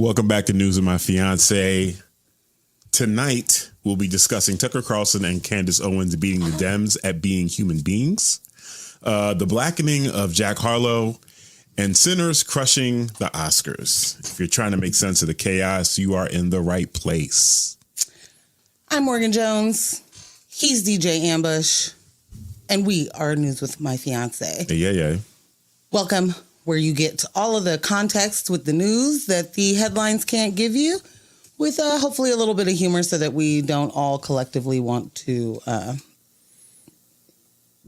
Welcome back to News of My Fiance. Tonight, we'll be discussing Tucker Carlson and Candace Owens beating the Dems at being human beings, the blackening of Jack Harlow, and sinners crushing the Oscars. If you're trying to make sense of the chaos, you are in the right place. I'm Morgan Jones. He's DJ Ambush. And we are News with My Fiance. Yeah. Welcome, where you get all of the context with the news that the headlines can't give you, with hopefully a little bit of humor so that we don't all collectively want to...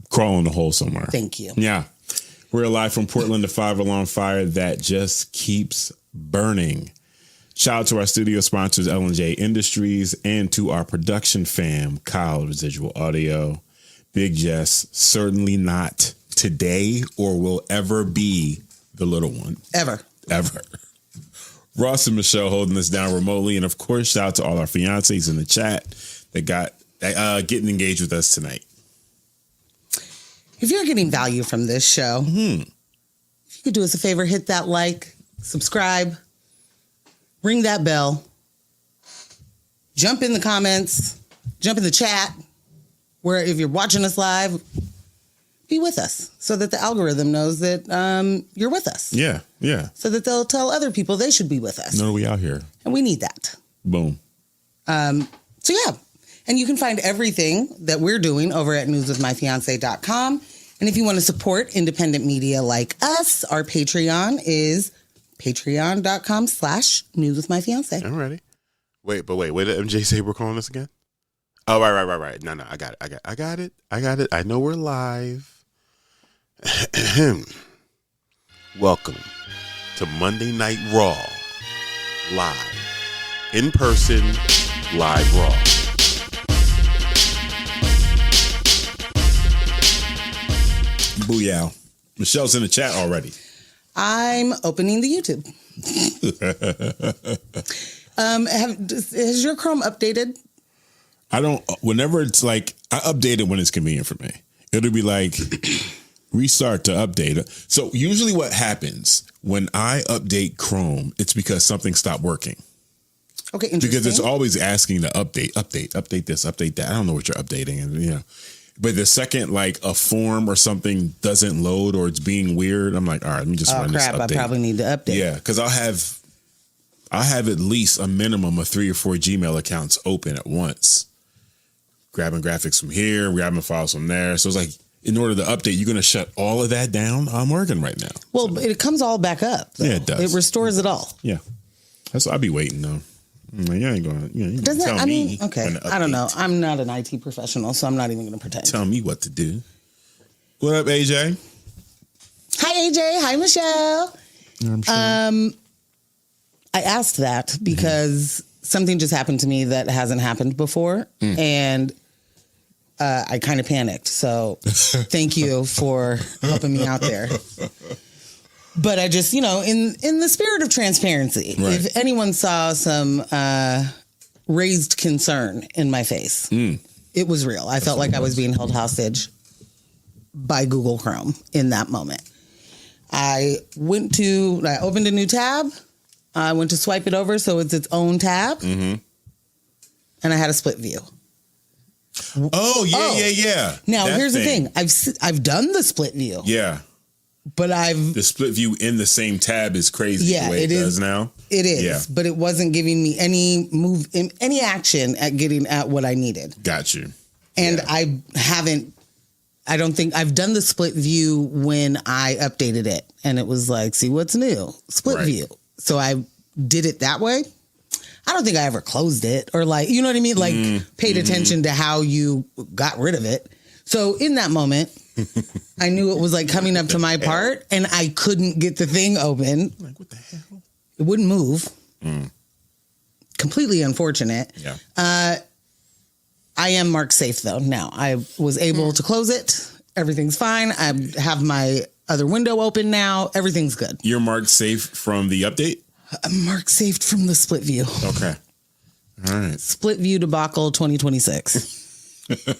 crawl in a hole somewhere. Thank you. Yeah. We're live from Portland, the 5-alarm fire that just keeps burning. Shout out to our studio sponsors, L&J Industries, and to our production fam, Kyle, Residual Audio. Big Jess, certainly not today or will ever be the little one. Ever. Ross and Michelle holding us down remotely. And of course, shout out to all our fiancés in the chat that got getting engaged with us tonight. If you're getting value from this show, if you could do us a favor, hit that like, subscribe, ring that bell, jump in the comments, jump in the chat, where if you're watching us live, be with us so that the algorithm knows that you're with us. Yeah. So that they'll tell other people they should be with us. No, we out here. And we need that. Boom. So yeah. And you can find everything that we're doing over at newswithmyfiance.com. And if you want to support independent media like us, our Patreon is patreon.com/newswithmyfiance. I'm ready. Wait, what did MJ say we're calling us again? Oh, right. No, I got it. I know we're live. Welcome to Monday Night Raw. Live. In person, live Raw. Booyah. Michelle's in the chat already. I'm opening the YouTube. Has your Chrome updated? Whenever it's like, I update it when it's convenient for me. It'll be like, restart to update. So usually what happens when I update Chrome, it's because something stopped working. Okay, interesting. Because it's always asking to update this, update that. I don't know what you're updating. And but the second like a form or something doesn't load or it's being weird, I'm like, all right, let me just run this update. I probably need to update. Yeah, because I have at least a minimum of 3 or 4 Gmail accounts open at once. Grabbing graphics from here, grabbing files from there. So it's like, in order to update, you're going to shut all of that down? I'm working right now. Well, so it comes all back up. Though. Yeah, it does. It restores it all. Yeah. That's what I'll be waiting, though. I'm like, you ain't going to Doesn't tell that, me. Okay. I don't know. I'm not an IT professional, so I'm not even going to pretend. Tell me what to do. What up, AJ? Hi, AJ. Hi, Michelle. I'm sure. I asked that because something just happened to me that hasn't happened before. And I kind of panicked. So thank you for helping me out there. But I just, in the spirit of transparency, right. If anyone saw some raised concern in my face, it was real. I felt like I was being held hostage by Google Chrome in that moment. I opened a new tab. I went to swipe it over so it's its own tab. Mm-hmm. And I had a split view. Oh, yeah. Now, here's the thing. I've done the split view. Yeah. But the split view in the same tab is crazy the way it does now. It is. Yeah. But it wasn't giving me any action at getting at what I needed. Got you. And I don't think I've done the split view when I updated it. And it was like, see what's new. Split view. So I did it that way. I don't think I ever closed it or you know what I mean? Paid attention to how you got rid of it. So in that moment, I knew it was coming up to my part and I couldn't get the thing open. Like, what the hell? It wouldn't move. Completely unfortunate. Yeah. I am marked safe though. Now I was able to close it. Everything's fine. I have my other window open now. Everything's good. You're marked safe from the update? I'm marked safe from the split view. Okay. All right. Split view debacle 2026.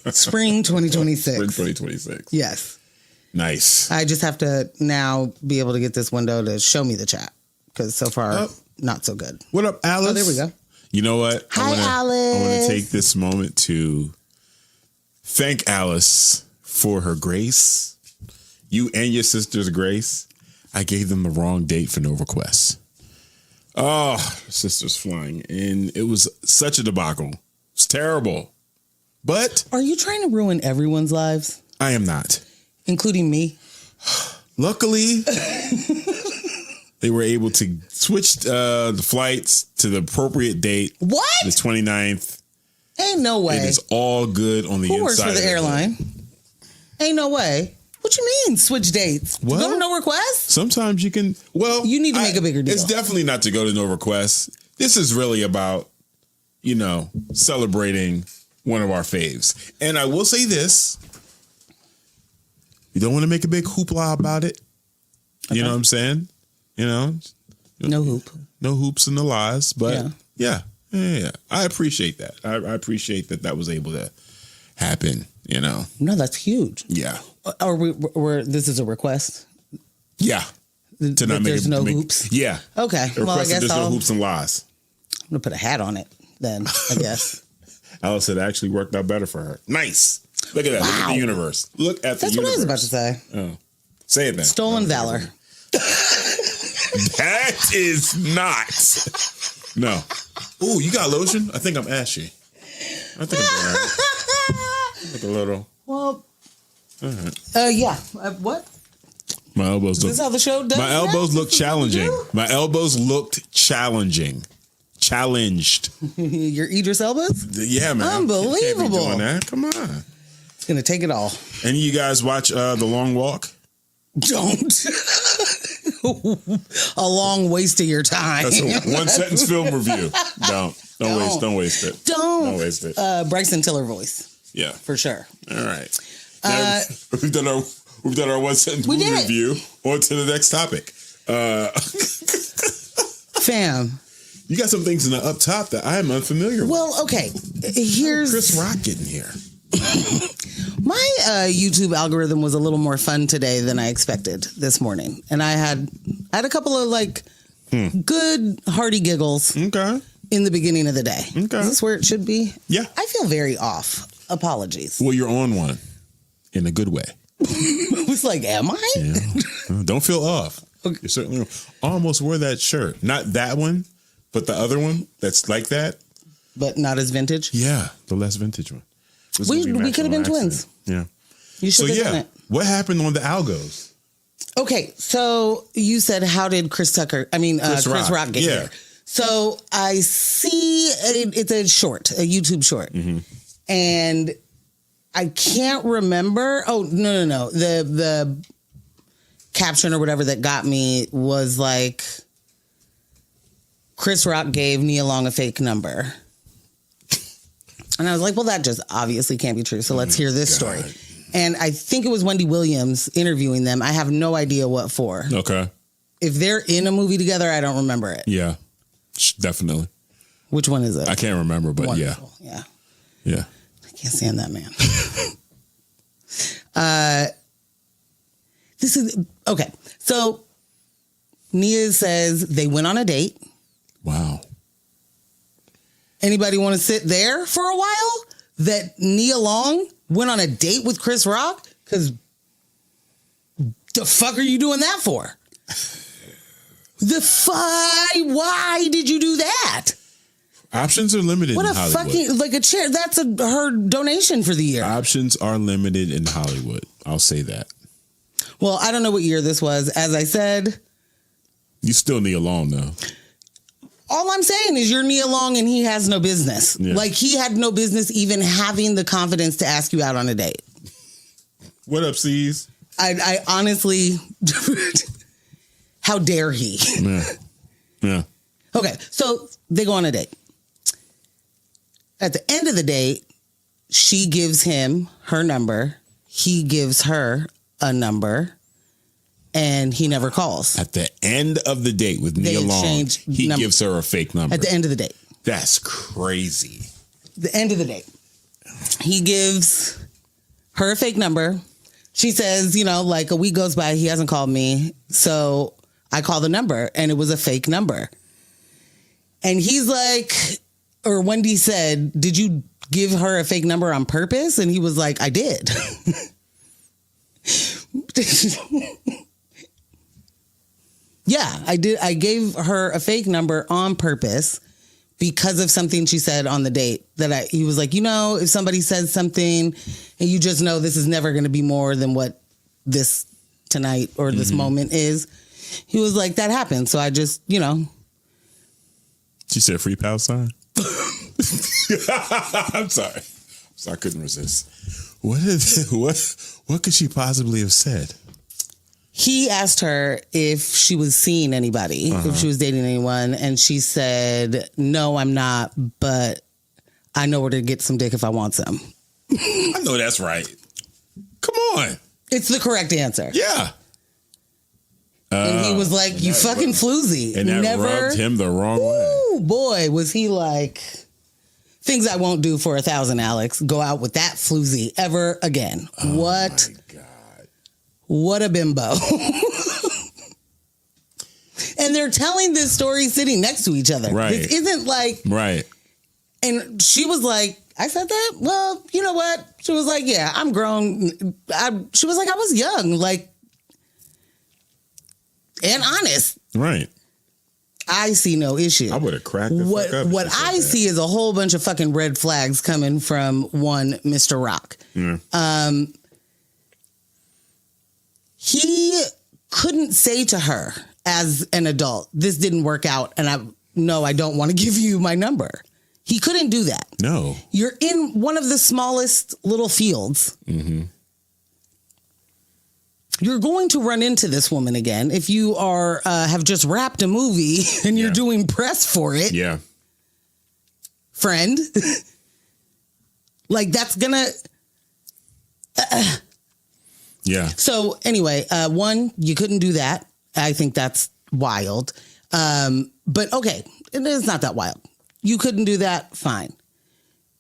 Spring 2026. Spring 2026. Yes. Nice. I just have to now be able to get this window to show me the chat because so far not so good. What up, Alice? Oh, there we go. You know what? Hi, Alice. I want to take this moment to thank Alice for her grace. You and your sister's grace. I gave them the wrong date for no requests. Oh, sister's flying. And it was such a debacle. It's terrible. But Are you trying to ruin everyone's lives? I am not. Including me? Luckily, they were able to switch the flights to the appropriate date. What? The 29th. Ain't no way. It is all good on the inside. Who works for of the it. airline? Ain't no way. What you mean switch dates? Well, Go to no request? Sometimes you can. Well, You need to make a bigger deal. It's definitely not to go to no request. This is really about, celebrating one of our faves. And I will say this. You don't want to make a big hoopla about it. Okay. You know what I'm saying? No hoop. No hoops and no lies. But yeah. I appreciate that. I appreciate that was able to happen, No, that's huge. Yeah. Or we're this is a request? Yeah. To not make There's it, no make, hoops? Yeah. Okay. The Well, I request guess there's no I'll hoops and lies. I'm going to put a hat on it then, I guess. Alice said it actually worked out better for her. Nice. Look at that. Look at the universe. Look at the That's universe. what I was about to say. Oh. Say it then. Stolen valor. That is not. No. Ooh, you got lotion? I think I'm ashy. I think I'm all right. Like a little. Well, yeah. What? My elbows Is look. this how the show does? My elbows that? look challenging. My elbows looked challenging. Challenged. Your Idris elbows? Yeah, man. Unbelievable. You can't be doing that. Come on. It's going to take it all. Any of you guys watch The Long Walk? Don't. A long waste of your time. That's a one sentence film review. Don't waste it. Don't waste it. Bryson Tiller voice. Yeah. For sure. All right. Now, we've done our one sentence movie review. On to the next topic. Fam. You got some things in the up top that I am unfamiliar with. Well, okay. Here's Chris Rock getting here. My YouTube algorithm was a little more fun today than I expected this morning, and I had a couple of good hearty giggles. Okay. In the beginning of the day. Okay. Is this where it should be? Yeah. I feel very off. Apologies. Well, you're on one in a good way. I was like, am I? Yeah. Don't feel off. Okay. You certainly almost wore that shirt. Not that one, but the other one that's like that. But not as vintage? Yeah, the less vintage one. We could have been twins. Yeah. You should have done it. What happened on the algos? Okay, so you said, how did Chris Rock get here? So I see it's a YouTube short. Mm-hmm. And I can't remember. Oh, no. The caption or whatever that got me was like, Chris Rock gave Nia Long a fake number. And I was like, well, that just obviously can't be true. So let's hear this story. And I think it was Wendy Williams interviewing them. I have no idea what for. Okay. If they're in a movie together, I don't remember it. Yeah, definitely. Which one is it? I can't remember, but Wonderful. Yeah. I can't stand that man. This is okay. So Nia says they went on a date. Wow. Anybody want to sit there for a while? That Nia Long went on a date with Chris Rock? Because the fuck are you doing that for? Why did you do that? Options are limited in Hollywood. What a fucking, like a chair. That's her donation for the year. Options are limited in Hollywood. I'll say that. Well, I don't know what year this was. As I said. You still need a loan, though. All I'm saying is you're Nia Long and he has no business. Yeah. Like he had no business even having the confidence to ask you out on a date. What up, C's? I honestly, how dare he? Yeah. Okay, so they go on a date. At the end of the date, she gives him her number. He gives her a number. And he never calls. At the end of the date with Nia Long, he gives her a fake number. At the end of the date. That's crazy. The end of the date. He gives her a fake number. She says, like a week goes by, he hasn't called me. So I call the number and it was a fake number. And he's like, or Wendy said, did you give her a fake number on purpose? And he was like, I did. Yeah, I did. I gave her a fake number on purpose because of something she said on the date he was like, if somebody says something and you just know this is never going to be more than what this tonight or this moment is. He was like, that happened. So I just, She said free pound sign. I'm sorry. So I couldn't resist. What could she possibly have said? He asked her if she was seeing anybody, if she was dating anyone, and she said, no, I'm not, but I know where to get some dick if I want some. I know that's right. Come on. It's the correct answer. Yeah. And he was like, you fucking floozy. And that rubbed him the wrong way. Ooh, boy, was he like, things I won't do for 1,000, Alex. Go out with that floozy ever again. Oh what? My God. What a bimbo. And they're telling this story sitting next to each other. Right. This isn't like... Right. And she was like, I said that? Well, you know what? She was like, yeah, I'm grown. She was like, I was young. Like, and honest. Right. I see no issue. I would have cracked the fuck up. What I see is a whole bunch of fucking red flags coming from one Mr. Rock. Yeah. He couldn't say to her as an adult, this didn't work out, and I don't want to give you my number. He couldn't do that. No. You're in one of the smallest little fields. Mm-hmm. You're going to run into this woman again if you are have just wrapped a movie and you're doing press for it. Yeah. Friend. Like, that's gonna... Yeah. So anyway, one, you couldn't do that. I think that's wild. But okay, it's not that wild. You couldn't do that. Fine.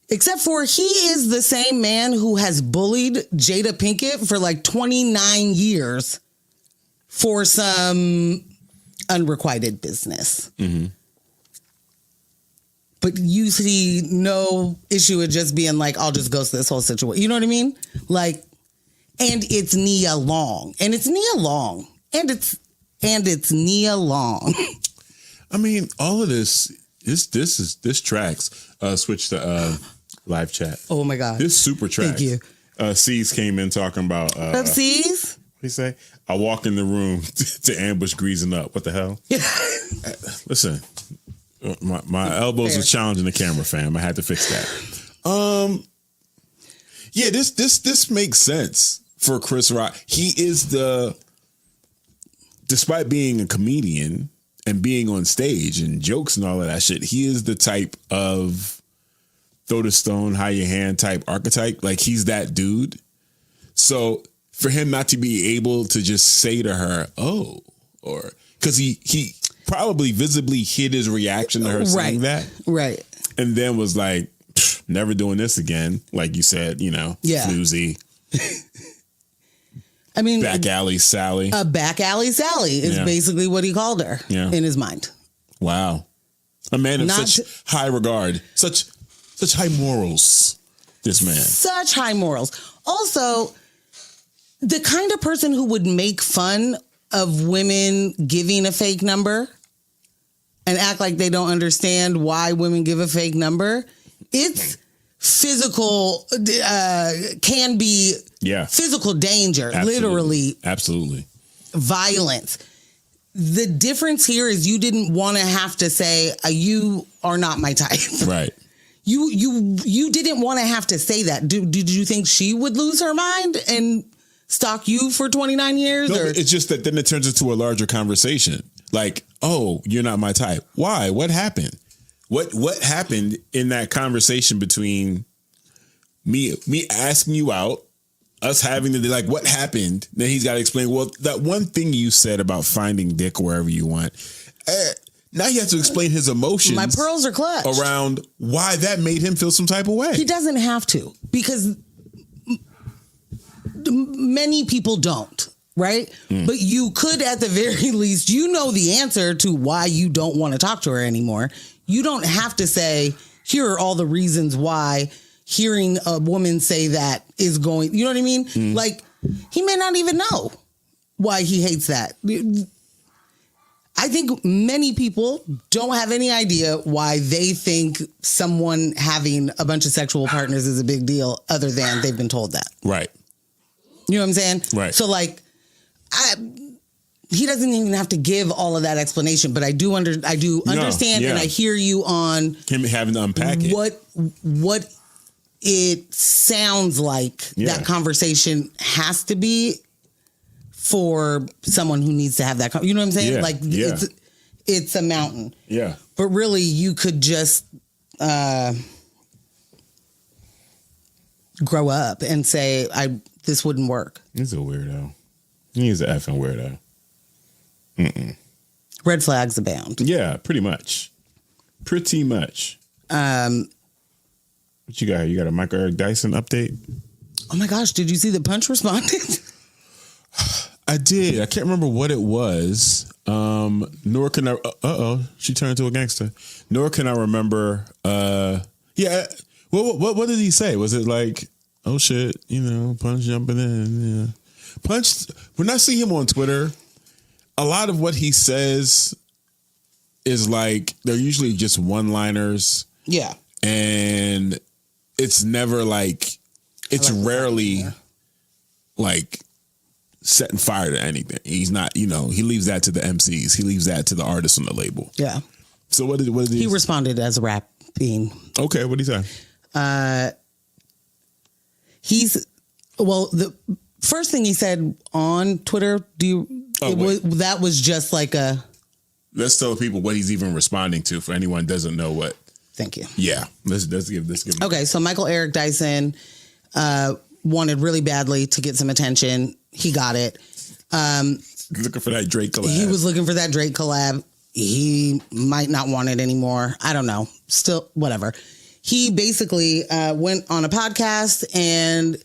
Except for he is the same man who has bullied Jada Pinkett for like 29 years for some unrequited business. Mm-hmm. But you see no issue with just being like, I'll just ghost this whole situation. You know what I mean? Like, and it's Nia Long. And it's Nia Long. And it's Nia Long. I mean, all of this tracks. Switch to live chat. Oh my God. This super tracks. Thank you. C's came in talking about Up C's? What do you say? I walk in the room to ambush greasing up. What the hell? Listen, my elbows are challenging the camera, fam. I had to fix that. Yeah, this makes sense for Chris Rock. He is despite being a comedian and being on stage and jokes and all of that shit, he is the type of throw the stone, hide your hand type archetype. Like, he's that dude. So for him not to be able to just say to her, oh, or because he probably visibly hid his reaction to her saying that. Right. And then was like, never doing this again. Like you said, floozy. I mean, back alley Sally. A back alley Sally is basically what he called her in his mind. Wow. A man of such high regard, such high morals, this man. Such high morals. Also, the kind of person who would make fun of women giving a fake number and act like they don't understand why women give a fake number. It's physical, can be physical danger, literally. Absolutely. Violence. The difference here is you didn't want to have to say, you are not my type. Right. You didn't want to have to say that. Did you think she would lose her mind and stalk you for 29 years? No, it's just that then it turns into a larger conversation. Like, oh, you're not my type. Why? What happened? What happened in that conversation between me asking you out, us having to like, what happened? Then he's got to explain, well, that one thing you said about finding dick wherever you want. Now he has to explain his emotions. My pearls are clutched. Around why that made him feel some type of way. He doesn't have to, because many people don't, right? But you could, at the very least, the answer to why you don't want to talk to her anymore. you don't have to say, here are all the reasons why hearing a woman say that is going, you know what I mean? Like, he may not even know why he hates that. I think many people don't have any idea why they think someone having a bunch of sexual partners is a big deal other than they've been told that. Right. You know what I'm saying? Right. So like, he doesn't even have to give all of that explanation, but I do understand and I hear you on him having to unpack it. What it sounds like that conversation has to be for someone who needs to have that. You know what I'm saying? Like it's a mountain. Yeah. But really, you could just grow up and say, this wouldn't work. He's a weirdo. He's an effing weirdo. Red flags abound. Yeah, pretty much. Pretty much. What you got here? You got a Michael Eric Dyson update? Oh my gosh, did you see the Punch responded? I did. I can't remember what it was. Nor can I. She turned into a gangster. Nor can I remember. Yeah. What did he say? Was it like, oh shit, Punch jumping in? Yeah. Punch. When I see him on Twitter, a lot of what he says is like they're usually just one-liners. Yeah. And it's never like it's rarely like setting fire to anything. He's not, he leaves that to the MCs. He leaves that to the artists on the label. Yeah. So what did he responded as rapping. Okay, what did he say? The first thing he said on Twitter, that was just like let's tell people what he's even responding to for anyone who doesn't know what. Thank you. Yeah. Let's give Okay, so Michael Eric Dyson wanted really badly to get some attention. He got it. Looking for that Drake collab. He was looking for that Drake collab. He might not want it anymore. I don't know. Still, whatever. He basically went on a podcast and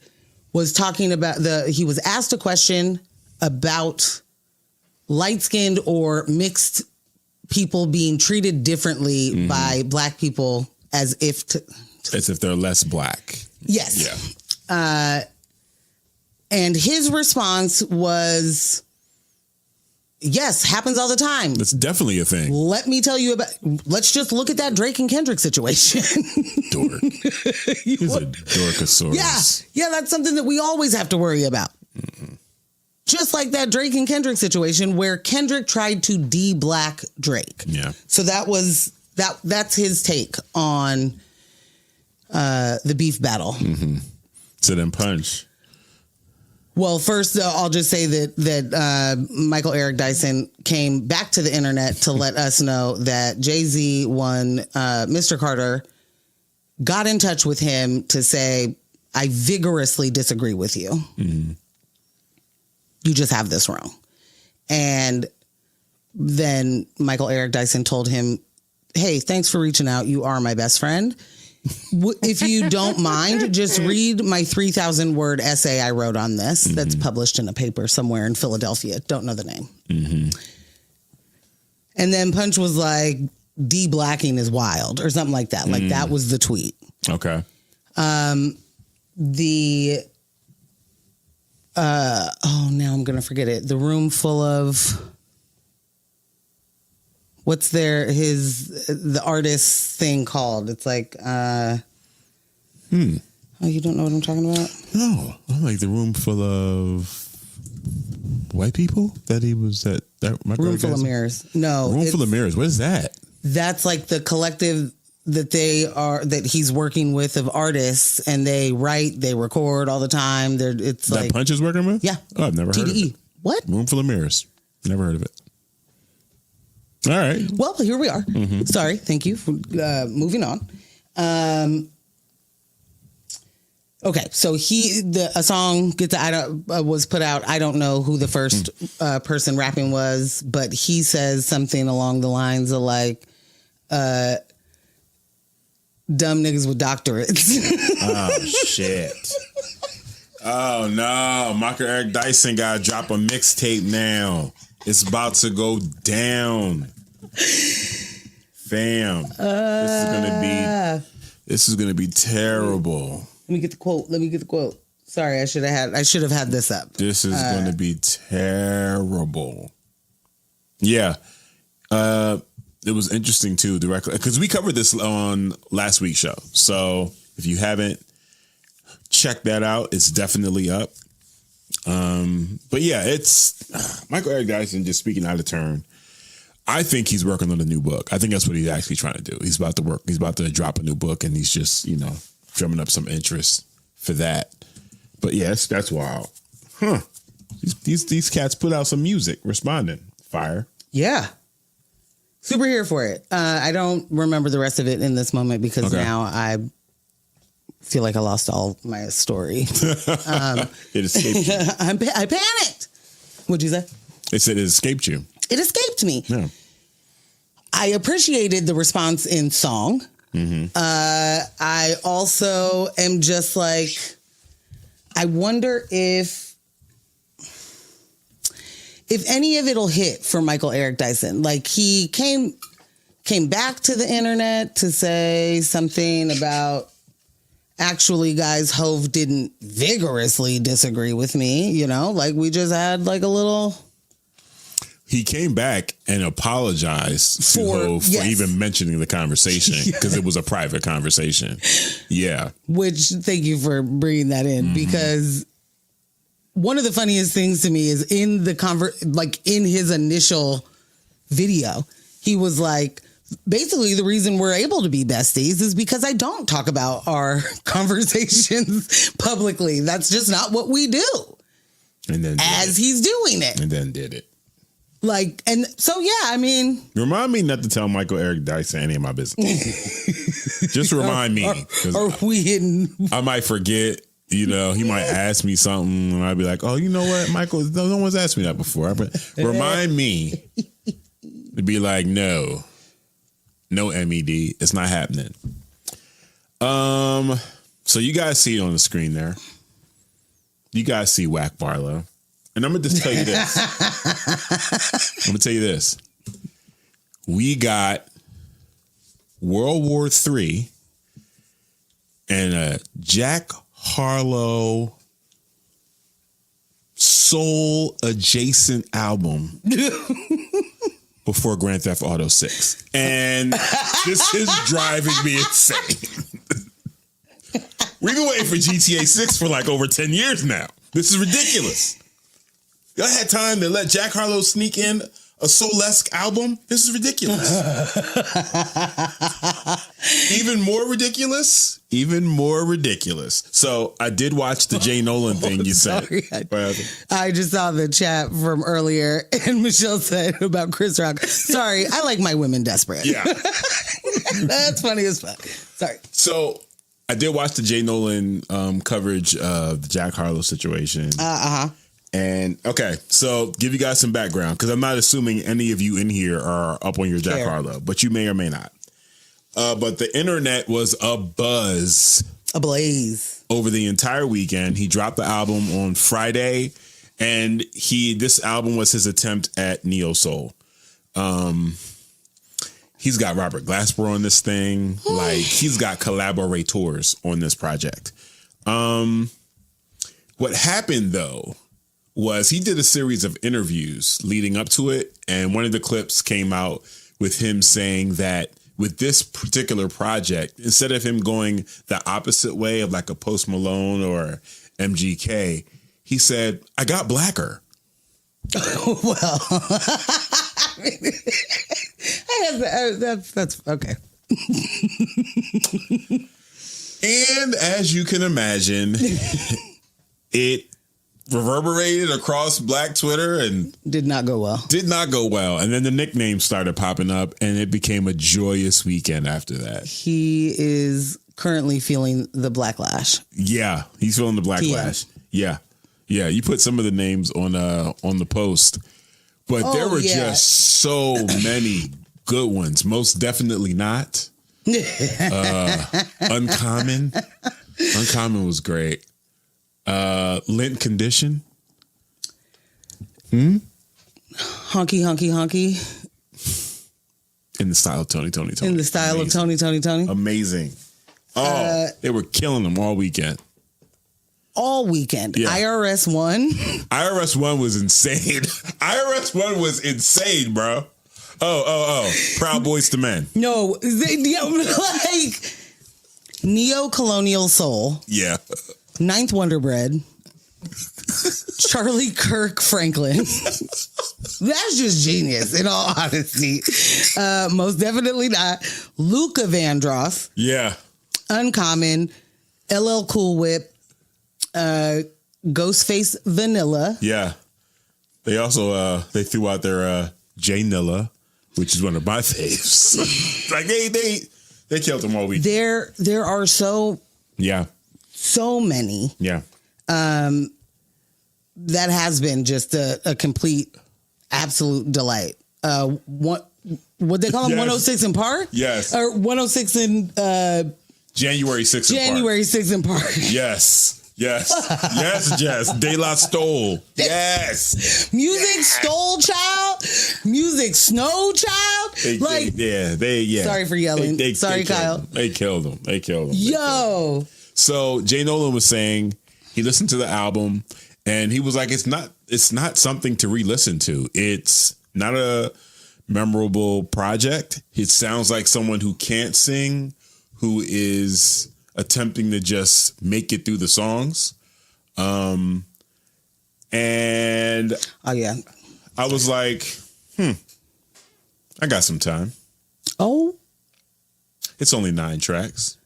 was talking about he was asked a question about light-skinned or mixed people being treated differently by black people as if they're less black. Yes. Yeah. And his response was, yes, happens all the time. That's definitely a thing. Let me tell you let's just look at that Drake and Kendrick situation. Dork. He's a dorkosaurus. Yeah, that's something that we always have to worry about. Just like that Drake and Kendrick situation where Kendrick tried to de-black Drake. Yeah. So that's his take on the beef battle. So then Punch. Well, first, I'll just say that Michael Eric Dyson came back to the internet to let us know that Jay-Z Mr. Carter got in touch with him to say, I vigorously disagree with you. You just have this wrong. And then Michael Eric Dyson told him, hey, thanks for reaching out. You are my best friend. If you don't mind, just read my 3,000 word essay I wrote on this that's published in a paper somewhere in Philadelphia. Don't know the name. And then Punch was like, de-blacking is wild or something like that. Like that was the tweet. Okay. Now I'm going to forget it. The room full of... What's the artist thing called? It's like, Oh, you don't know what I'm talking about? No, I'm like the room full of white people that he was at. Room full of mirrors. No. Room full of mirrors. What is that? That's like the collective that he's working with of artists, and they write, they record all the time. It's that like Punch is working with? Yeah. Oh, I've never heard of it. What? Room full of mirrors. Never heard of it. All right. Well, here we are. Sorry. Thank you. Moving on. Okay. So a song was put out. I don't know who the first person rapping was, but he says something along the lines of like, dumb niggas with doctorates. Oh, shit. Oh, no. Michael Eric Dyson got to drop a mixtape now. It's about to go down. Fam. This is gonna be terrible. Let me get the quote. Sorry, I should have had this up. This is gonna be terrible. Yeah. It was interesting too, directly, because we covered this on last week's show. So if you haven't checked that out, it's definitely up. But yeah, it's Michael Eric Dyson just speaking out of turn. I think he's working on a new book. I think that's what he's actually trying to do. He's about to work. He's about to drop a new book, and he's just, drumming up some interest for that. But yes, that's wild. Huh. These cats put out some music responding. Fire. Yeah. Super here for it. I don't remember the rest of it in this moment because now I feel like I lost all my story. It escaped you. I panicked. What'd you say? They said it escaped you. It escaped me. Yeah. I appreciated the response in song. Mm-hmm. I also am just like, I wonder if any of it'll hit for Michael Eric Dyson. Like, he came back to the internet to say something about, actually, guys, Hove didn't vigorously disagree with me. Like, we just had like a little. He came back and apologized to Hove for even mentioning the conversation because it was a private conversation. Yeah. Which, thank you for bringing that in, because one of the funniest things to me is in the in his initial video, he was like, basically the reason we're able to be besties is because I don't talk about our conversations publicly. That's just not what we do. And then he's doing it. And then did it. Remind me not to tell Michael Eric Dyson any of my business. Just remind me. Are we hitting? I might forget. He might ask me something, and I'd be like, "Oh, you know what, Michael? No one's asked me that before." But remind me to be like, "No MED, it's not happening." So you guys see it on the screen there. You guys see Wack Barlow. And I'm going to just tell you this. We got World War III and a Jack Harlow soul adjacent album before Grand Theft Auto 6. And this is driving me insane. We've been waiting for GTA 6 for like over 10 years now. This is ridiculous. Y'all had time to let Jack Harlow sneak in a soul-esque album? This is ridiculous. Even more ridiculous. So I did watch the Jay Nolan thing you said. I just saw the chat from earlier, and Michelle said about Chris Rock, sorry, I like my women desperate. Yeah. That's funny as fuck. Sorry. So I did watch the Jay Nolan coverage of the Jack Harlow situation. And okay, so give you guys some background, because I'm not assuming any of you in here are up on your Jack Harlow, but you may or may not. But the internet was ablaze over the entire weekend. He dropped the album on Friday, and this album was his attempt at neo soul. He's got Robert Glasper on this thing. Like, he's got collaborators on this project. What happened though was he did a series of interviews leading up to it. And one of the clips came out with him saying that with this particular project, instead of him going the opposite way of like a Post Malone or MGK, he said, I got blacker. Well, that's okay. And as you can imagine, it reverberated across Black Twitter and did not go well. And then the nicknames started popping up, and it became a joyous weekend after that. He is currently feeling the blacklash. Yeah, he's feeling the blacklash. Yeah. You put some of the names on the post, but there were just so many good ones. Most definitely not. Uncommon was great. Lint Condition. Honky. In the style of Tony. In the style of Tony. Amazing. Oh, they were killing them all weekend. All weekend. Yeah. IRS 1. IRS 1 was insane. IRS 1 was insane, bro. Oh. Proud Boys to Men. No, like Neo-Colonial Soul. Yeah. Ninth Wonder Bread. Charlie Kirk Franklin. That's just genius, in all honesty. Most definitely not. Luca Vandross. Yeah. Uncommon. LL Cool Whip. Ghostface Vanilla. Yeah. They also they threw out their J Nilla, which is one of my faves. Like they killed them all week. There are so many. Yeah. That has been just a complete absolute delight. What they call them, 106 in Park? Yes. Or 106 in January 6th January 6th in Park. Yes. Yes, Jess. De La Stole. Yes. Music Stole Child. Music Snow Child. Sorry for yelling. Sorry, Kyle. They killed them. Yo. So Jay Nolan was saying he listened to the album and he was like, it's not something to re-listen to. It's not a memorable project. It sounds like someone who can't sing, who is attempting to just make it through the songs. And oh yeah, I was like, I got some time. Oh, it's only 9 tracks.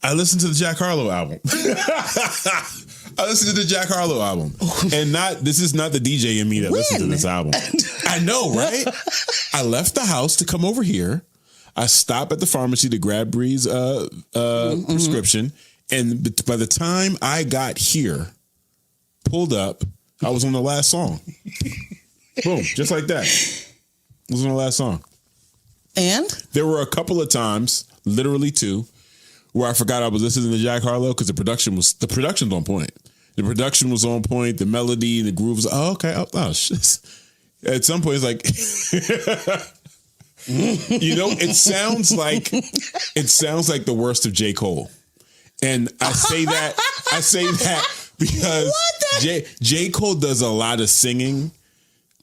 I listened to the Jack Harlow album. And this is not the DJ in me that listened to this album. I know, right? I left the house to come over here. I stopped at the pharmacy to grab Bree's prescription. And by the time I got here, pulled up, I was on the last song. Boom, just like that. I was on the last song. And? There were a couple of times, literally 2, where I forgot I was listening to Jack Harlow because the production's on point. The production was on point. The melody and the groove was, okay. Oh, shit. At some point, it's like... it sounds like the worst of J. Cole. And I say that because J. Cole does a lot of singing,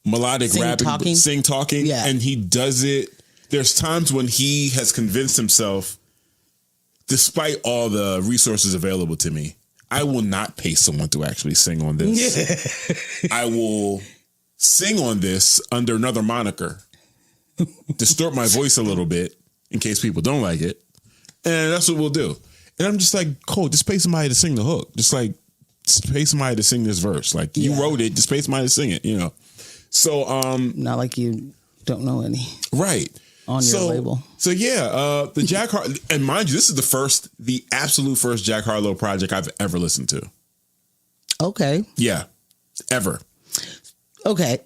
melodic rapping, talking, and he does it. There's times when he has convinced himself, despite all the resources available to me, I will not pay someone to actually sing on this. I will sing on this under another moniker. Distort my voice a little bit in case people don't like it. And that's what we'll do. And I'm just like, Cole, just pay somebody to sing the hook. Just pay somebody to sing this verse. Like you wrote it, just pay somebody to sing it, So not like you don't know any. Right. On your label. So the Jack Harlow, and mind you, this is the absolute first Jack Harlow project I've ever listened to. Okay. Yeah. Ever. Okay.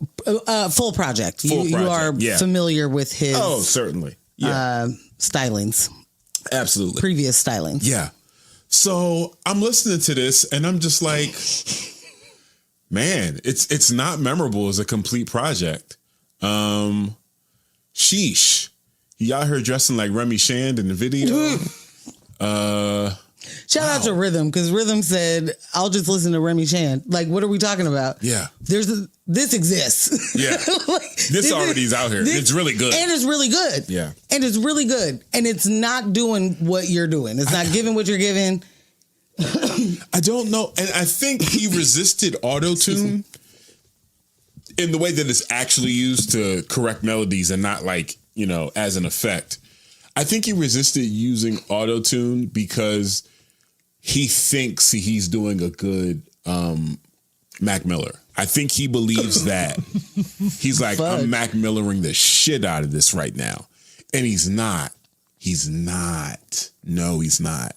Full project. You are familiar with his... Oh, certainly. Yeah. Stylings. Absolutely. Previous stylings. Yeah. So I'm listening to this and I'm just like, man, it's not memorable as a complete project. Sheesh. He out here dressing like Remy Shand in the video. Shout out to Rhythm, because Rhythm said, I'll just listen to Remy Shand. Like, what are we talking about? Yeah. This exists. Yeah. This already is out here. It's really good. And it's really good. Yeah. And it's really good. And it's not doing what you're doing. It's not giving what you're giving. I don't know. And I think he resisted auto-tune in the way that it's actually used to correct melodies and not like, as an effect. I think he resisted using auto-tune because he thinks he's doing a good Mac Miller. I think he believes that. He's like, I'm Mac Millering the shit out of this right now. And he's not. He's not. No, he's not.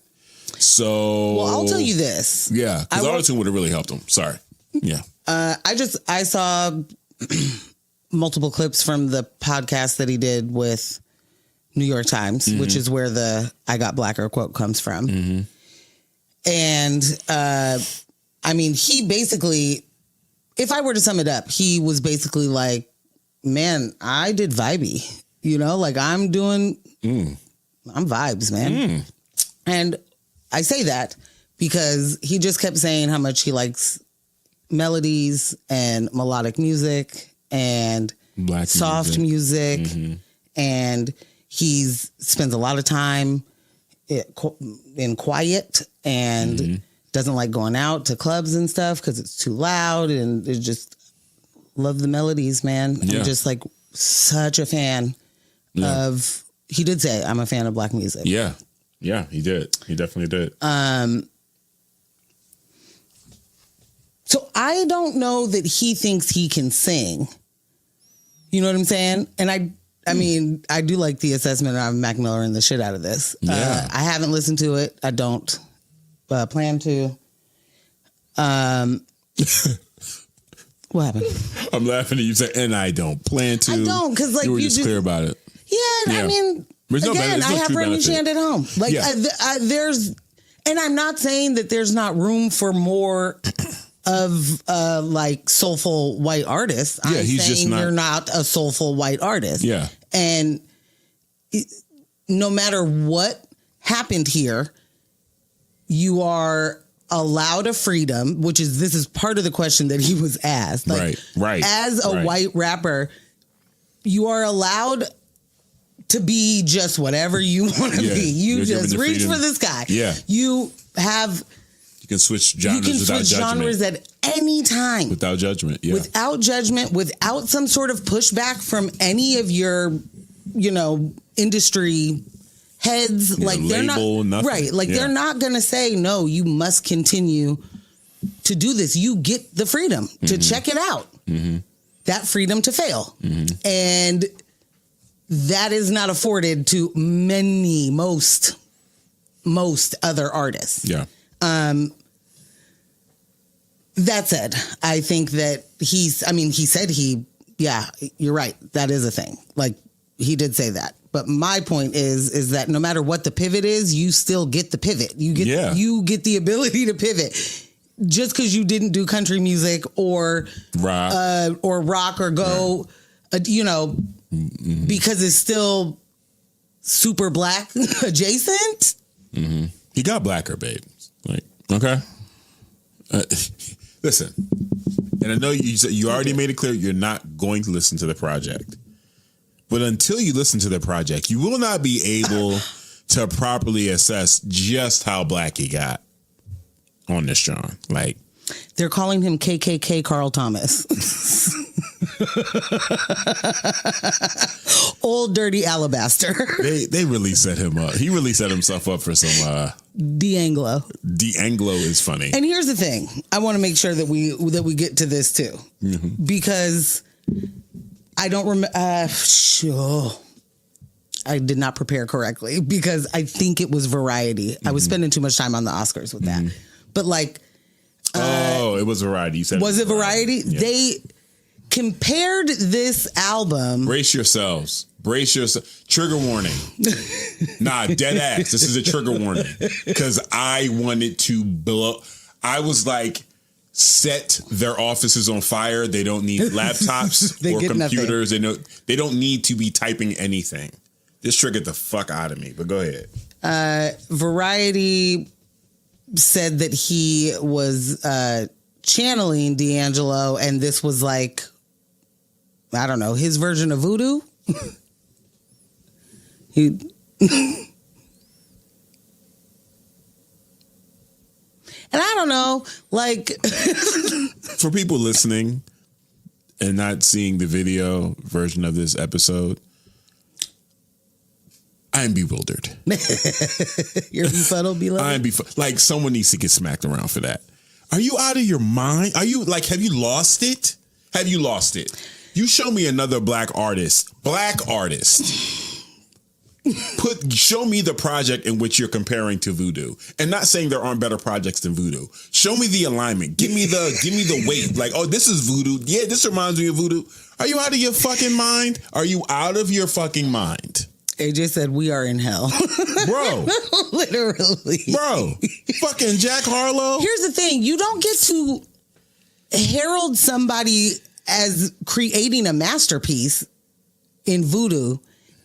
So. Well, I'll tell you this. Yeah. Because auto-tune would have really helped him. Sorry. Yeah. I saw multiple clips from the podcast that he did with New York Times, which is where the I Got Blacker quote comes from. Mm-hmm. And he basically, if I were to sum it up, he was basically like, man, I did vibey. You know, like I'm vibes, man. And I say that because he just kept saying how much he likes melodies and melodic music and Black soft music. And he's spends a lot of time in quiet and doesn't like going out to clubs and stuff because it's too loud, and it just love the melodies, man. Yeah. I'm just like such a fan of, he did say, I'm a fan of black music. Yeah. Yeah, he did. He definitely did. So I don't know that he thinks he can sing. You know what I'm saying? And I mean, I do like the assessment of Mac Miller and the shit out of this. Yeah. I haven't listened to it. I don't plan to. What happened? I'm laughing at you saying, and I don't plan to. I don't, because like you were just clear about it. Yeah, I mean, there's again, I have Remy Shand at home. Like, there's, and I'm not saying that there's not room for more of like soulful white artists. Yeah, I'm he's saying just not. you're not a soulful white artist. Yeah, and no matter what happened here, you are allowed a freedom, this is part of the question that he was asked. Like, right. As a white rapper, you are allowed to be just whatever you want to be. You just reach for the sky. Yeah. You can switch genres without judgment. At any time. Without judgment. Yeah. Without judgment, without some sort of pushback from any of your, industry heads. Like they're label, not nothing. right. Like they're not gonna say, no, you must continue to do this. You get the freedom to check it out. That freedom to fail. And that is not afforded to most other artists. Yeah. That said, I think that he said you're right. That is a thing. Like he did say that. But my point is that no matter what the pivot is, you still get the pivot. You get the ability to pivot. Just because you didn't do country music or rock or go, because it's still super black adjacent. He got blacker, babe. Like, okay. Listen, and I know you already made it clear you're not going to listen to the project. But until you listen to the project, you will not be able to properly assess just how black he got on this John. Like, they're calling him KKK Carl Thomas. Old dirty alabaster. They really set him up. He really set himself up for some De-Anglo. De-Anglo is funny. And here's the thing. I want to make sure that we get to this too. Because I don't remember. I did not prepare correctly because I think it was Variety. I was spending too much time on the Oscars with that. But like, it was Variety. You said was it Variety? Yeah. They compared this album. Brace yourselves. Trigger warning. Nah, dead ass. This is a trigger warning because I wanted to blow. I was like, set their offices on fire. They don't need laptops or computers. Nothing. They don't need to be typing anything. This triggered the fuck out of me, but go ahead. Variety said that he was channeling D'Angelo, and this was like, I don't know, his version of voodoo. And I don't know, like... For people listening and not seeing the video version of this episode, I'm bewildered. You're befuddled, beloved? I'm befuddled. Like, someone needs to get smacked around for that. Are you out of your mind? Are you, like, have you lost it? Have you lost it? You show me another black artist. Show me the project in which you're comparing to Voodoo, and not saying there aren't better projects than Voodoo. Show me the alignment. Give me the weight. Like, oh, this is Voodoo. Yeah, this reminds me of Voodoo. Are you out of your fucking mind? Are you out of your fucking mind? AJ said we are in hell, bro. Literally, bro. Fucking Jack Harlow. Here's the thing: you don't get to herald somebody as creating a masterpiece in voodoo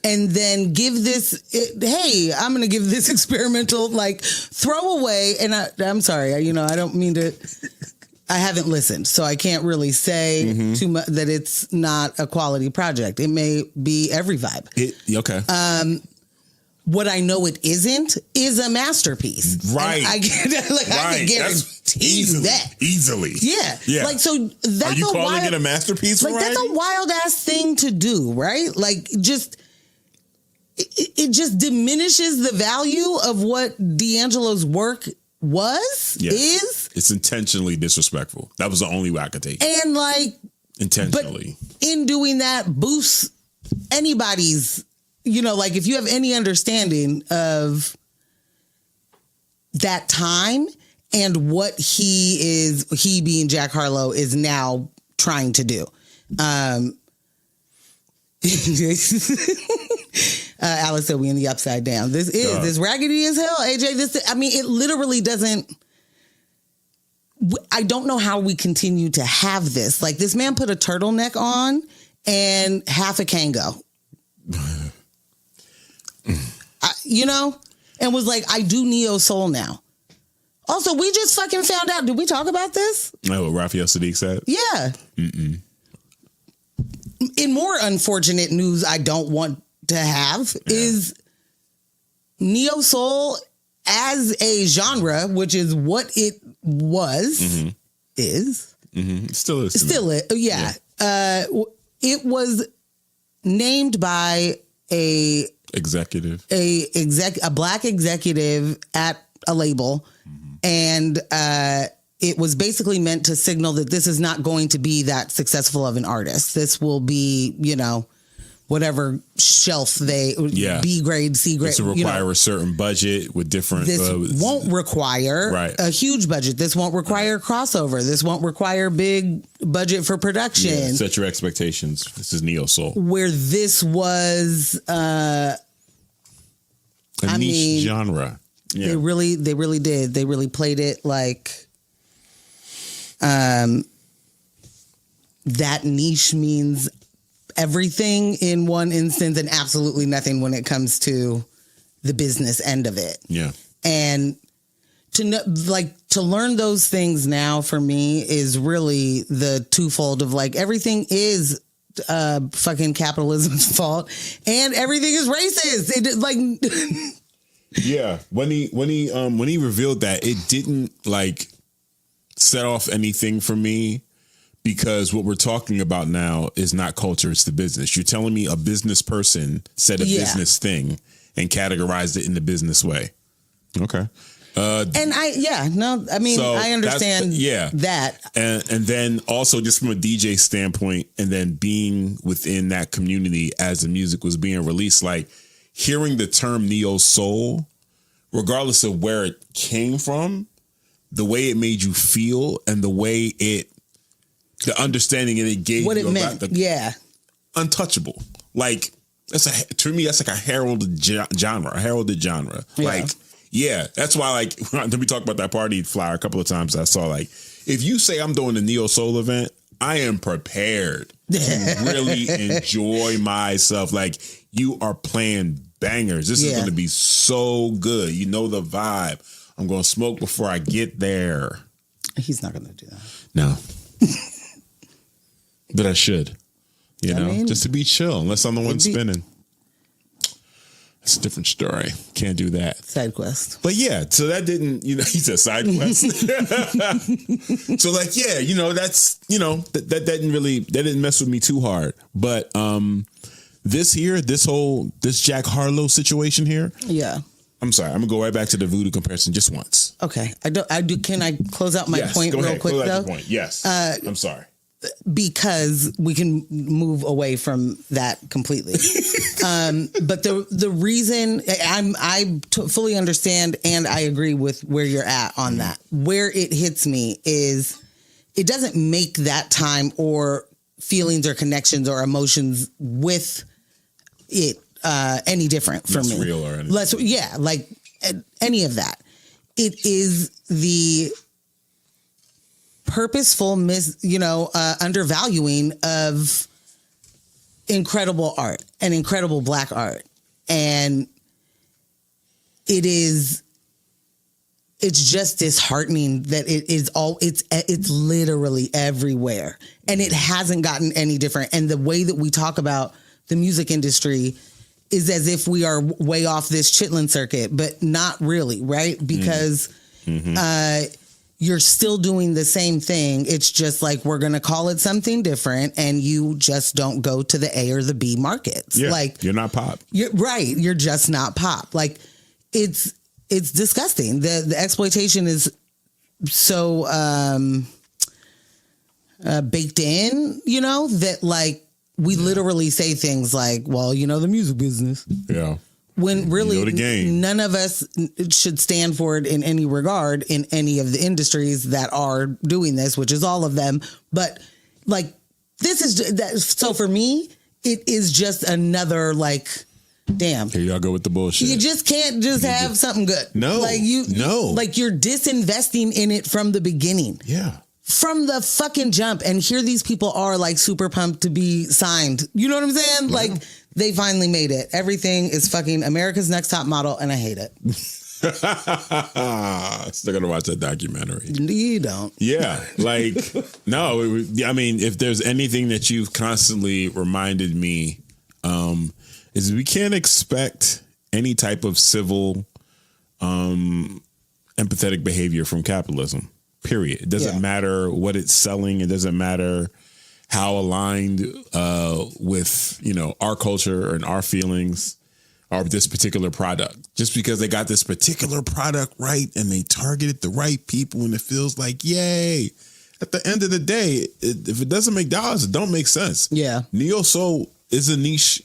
and then give this, hey, I'm going to give this experimental like throwaway. And I'm sorry, I don't mean to, I haven't listened, so I can't really say too much that it's not a quality project. It may be every vibe. Okay. What I know it isn't is a masterpiece. Right. I can guarantee you that. Easily. Yeah. Like, so that's Are you calling it a masterpiece, like, variety? that's a wild ass thing to do, right? Like, just, it just diminishes the value of what D'Angelo's work is. It's intentionally disrespectful. That was the only way I could take it. And like, intentionally. But in doing that, boosts anybody's, like if you have any understanding of that time and what he being Jack Harlow is now trying to do. Alice said we in the upside down. This raggedy as hell, AJ. It literally doesn't. I don't know how we continue to have this. Like, this man put a turtleneck on and half a Kango. And was like, I do neo soul now. Also, we just fucking found out. Did we talk about this? Oh, what Raphael Sadiq said? Yeah. Mm-mm. In more unfortunate news I don't want to have is neo soul as a genre, which is what it was, is. Still is. Still is. Yeah. It was named by a black executive at a label, and it was basically meant to signal that this is not going to be that successful of an artist. This will be, whatever shelf they B grade, C grade. This will require a certain budget with different. This won't require a huge budget. This won't require crossover. This won't require big budget for production. Yeah, set your expectations. This is neo soul. Where this was a niche genre. Yeah. They really did. They really played it like that niche means everything in one instance and absolutely nothing when it comes to the business end of it. Yeah. And to learn those things now for me is really the twofold of like, everything is fucking capitalism's fault and everything is racist. It like yeah. When he revealed that, it didn't like set off anything for me. Because what we're talking about now is not culture, it's the business. You're telling me a business person said a business thing and categorized it in the business way. Okay. I understand that. And then also just from a DJ standpoint and then being within that community as the music was being released, like hearing the term neo soul, regardless of where it came from, the way it made you feel and the way the understanding it gave what you it meant, untouchable. Like to me, that's like a heralded genre. Yeah. Like, that's why like when we talk about that party flyer a couple of times, I saw like if you say I'm doing a neo soul event, I am prepared to really enjoy myself. Like you are playing bangers. This is going to be so good. You know the vibe. I'm going to smoke before I get there. He's not going to do that. No. But I should, just to be chill, unless I'm the one spinning. It's a different story. Can't do that. Side quest. But so that didn't, he said side quest. So like, that's, that didn't mess with me too hard. But this Jack Harlow situation here. Yeah. I'm sorry. I'm gonna go right back to the voodoo comparison just once. Okay. Can I close out my point real quick close though? Out your point. Yes. I'm sorry. Because we can move away from that completely. But the reason I fully understand and I agree with where you're at on that. Where it hits me is it doesn't make that time or feelings or connections or emotions with it any different for me. Less real or anything. Like any of that. It is the purposeful undervaluing of incredible art and incredible Black art. And it's just disheartening that it's literally everywhere, and it hasn't gotten any different. And the way that we talk about the music industry is as if we are way off this Chitlin circuit, but not really, right? Because you're still doing the same thing. It's just like, we're going to call it something different, and you just don't go to the A or the B markets. Yeah, like, you're not pop. You're right. You're just not pop. Like, it's disgusting. The exploitation is so baked in, that like we literally say things like, well, the music business. Yeah. When really the game. None of us should stand for it in any regard in any of the industries that are doing this, which is all of them. But like, this is so for me, it is just another like, damn. Here y'all go with the bullshit. You just can't have something good. No. Like like you're disinvesting in it from the beginning. Yeah. From the fucking jump. And here these people are like super pumped to be signed. You know what I'm saying? Yeah. Like, they finally made it. Everything is fucking America's Next Top Model, and I hate it. Still gonna watch that documentary. You don't. Yeah. Like, no, I mean, if there's anything that you've constantly reminded me, is we can't expect any type of civil, empathetic behavior from capitalism, period. It doesn't matter what it's selling. It doesn't matter how aligned with, our culture and our feelings are this particular product. Just because they got this particular product right and they targeted the right people and it feels like, yay. At the end of the day, if it doesn't make dollars, it don't make sense. Yeah. Neo soul was a niche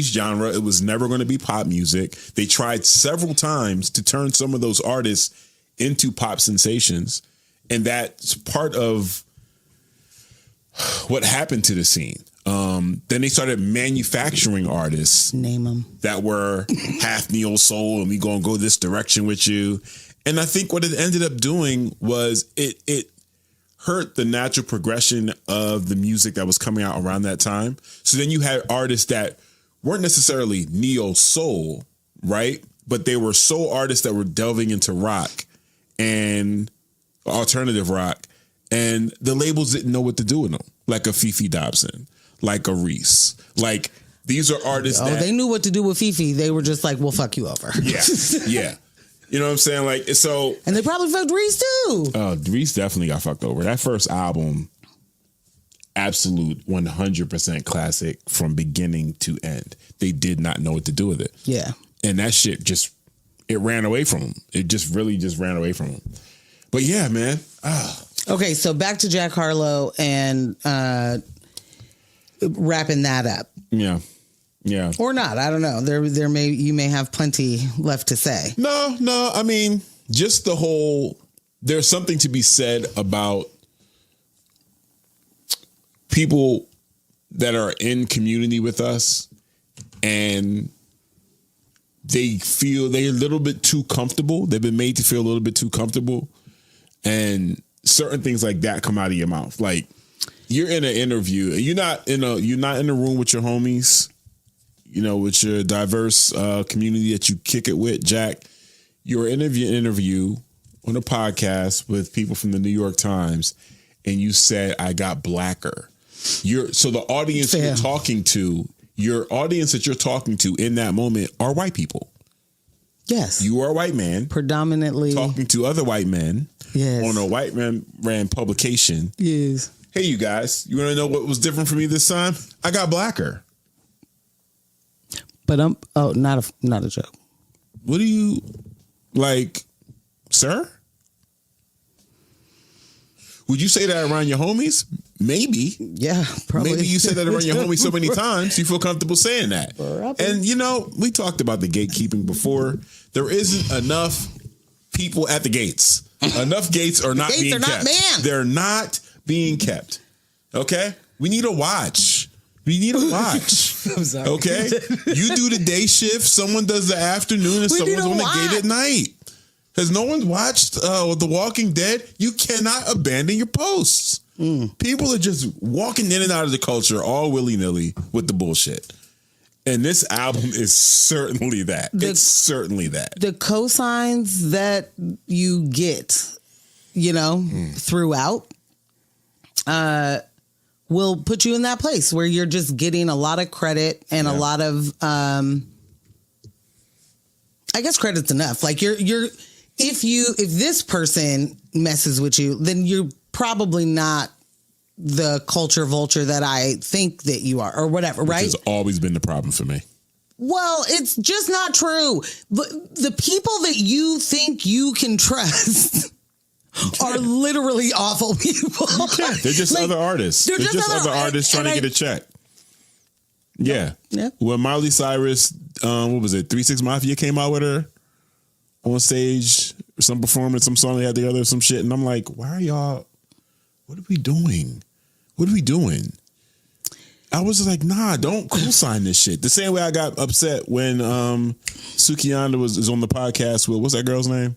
genre. It was never going to be pop music. They tried several times to turn some of those artists into pop sensations. And that's part of what happened to the scene. Then they started manufacturing artists. Name them. That were half neo soul and we gonna go this direction with you. And I think what it ended up doing was it hurt the natural progression of the music that was coming out around that time. So then you had artists that weren't necessarily neo soul, right? But they were soul artists that were delving into rock and alternative rock. And the labels didn't know what to do with them, like a Fifi Dobson, like a Reese. Like, these are artists that... they knew what to do with Fifi. They were just like, we'll fuck you over. Yeah, yeah. You know what I'm saying? Like, so... And they probably fucked Reese, too. Reese definitely got fucked over. That first album, absolute 100% classic from beginning to end. They did not know what to do with it. Yeah. And that shit it ran away from them. It just really ran away from them. But yeah, man. Okay, so back to Jack Harlow and wrapping that up. Yeah. Yeah. Or not. I don't know. You may have plenty left to say. No. I mean, just the whole, there's something to be said about people that are in community with us and they feel they're a little bit too comfortable. They've been made to feel a little bit too comfortable. And certain things like that come out of your mouth. Like, you're in an interview, you're not in a room with your homies, with your diverse community that you kick it with, Jack. You're in an interview on a podcast with people from the New York Times, and you said, I got blacker. So the audience you're talking to, your audience that you're talking to in that moment are white people. Yes. You are a white man. Predominantly. Talking to other white men. Yes. On a white man ran publication. Yes. Hey, you guys, you want to know what was different for me this time? I got blacker. But not a joke. What do you like, sir? Would you say that around your homies? Maybe. Yeah, probably. Maybe you said that around your homies so many times you feel comfortable saying that. Probably. And we talked about the gatekeeping before. There isn't enough people at the gates. Enough gates are not being kept. Not manned. They're not being kept. Okay? We need a watch. I'm sorry. Okay? You do the day shift, someone does the afternoon, and someone's on the gate at night. Has no one watched The Walking Dead? You cannot abandon your posts. People are just walking in and out of the culture all willy-nilly with the bullshit. And this album is certainly that. It's certainly that. The cosigns that you get, throughout, will put you in that place where you're just getting a lot of credit and a lot of, I guess credit's enough. Like if this person messes with you, then you're probably not the culture vulture that I think that you are, or whatever, right? Which has always been the problem for me. Well, it's just not true. But the people that you think you can trust are literally awful people. They're just other artists. They're just other artists trying to get a check. Yeah. When Miley Cyrus, what was it, 3 6 Mafia came out with her on stage, some performance, some song they had together, some shit, and I'm like, why are y'all? What are we doing? What are we doing? I was just like, nah, don't co-sign this shit. The same way I got upset when Sukiyanda was on the podcast with, what's that girl's name?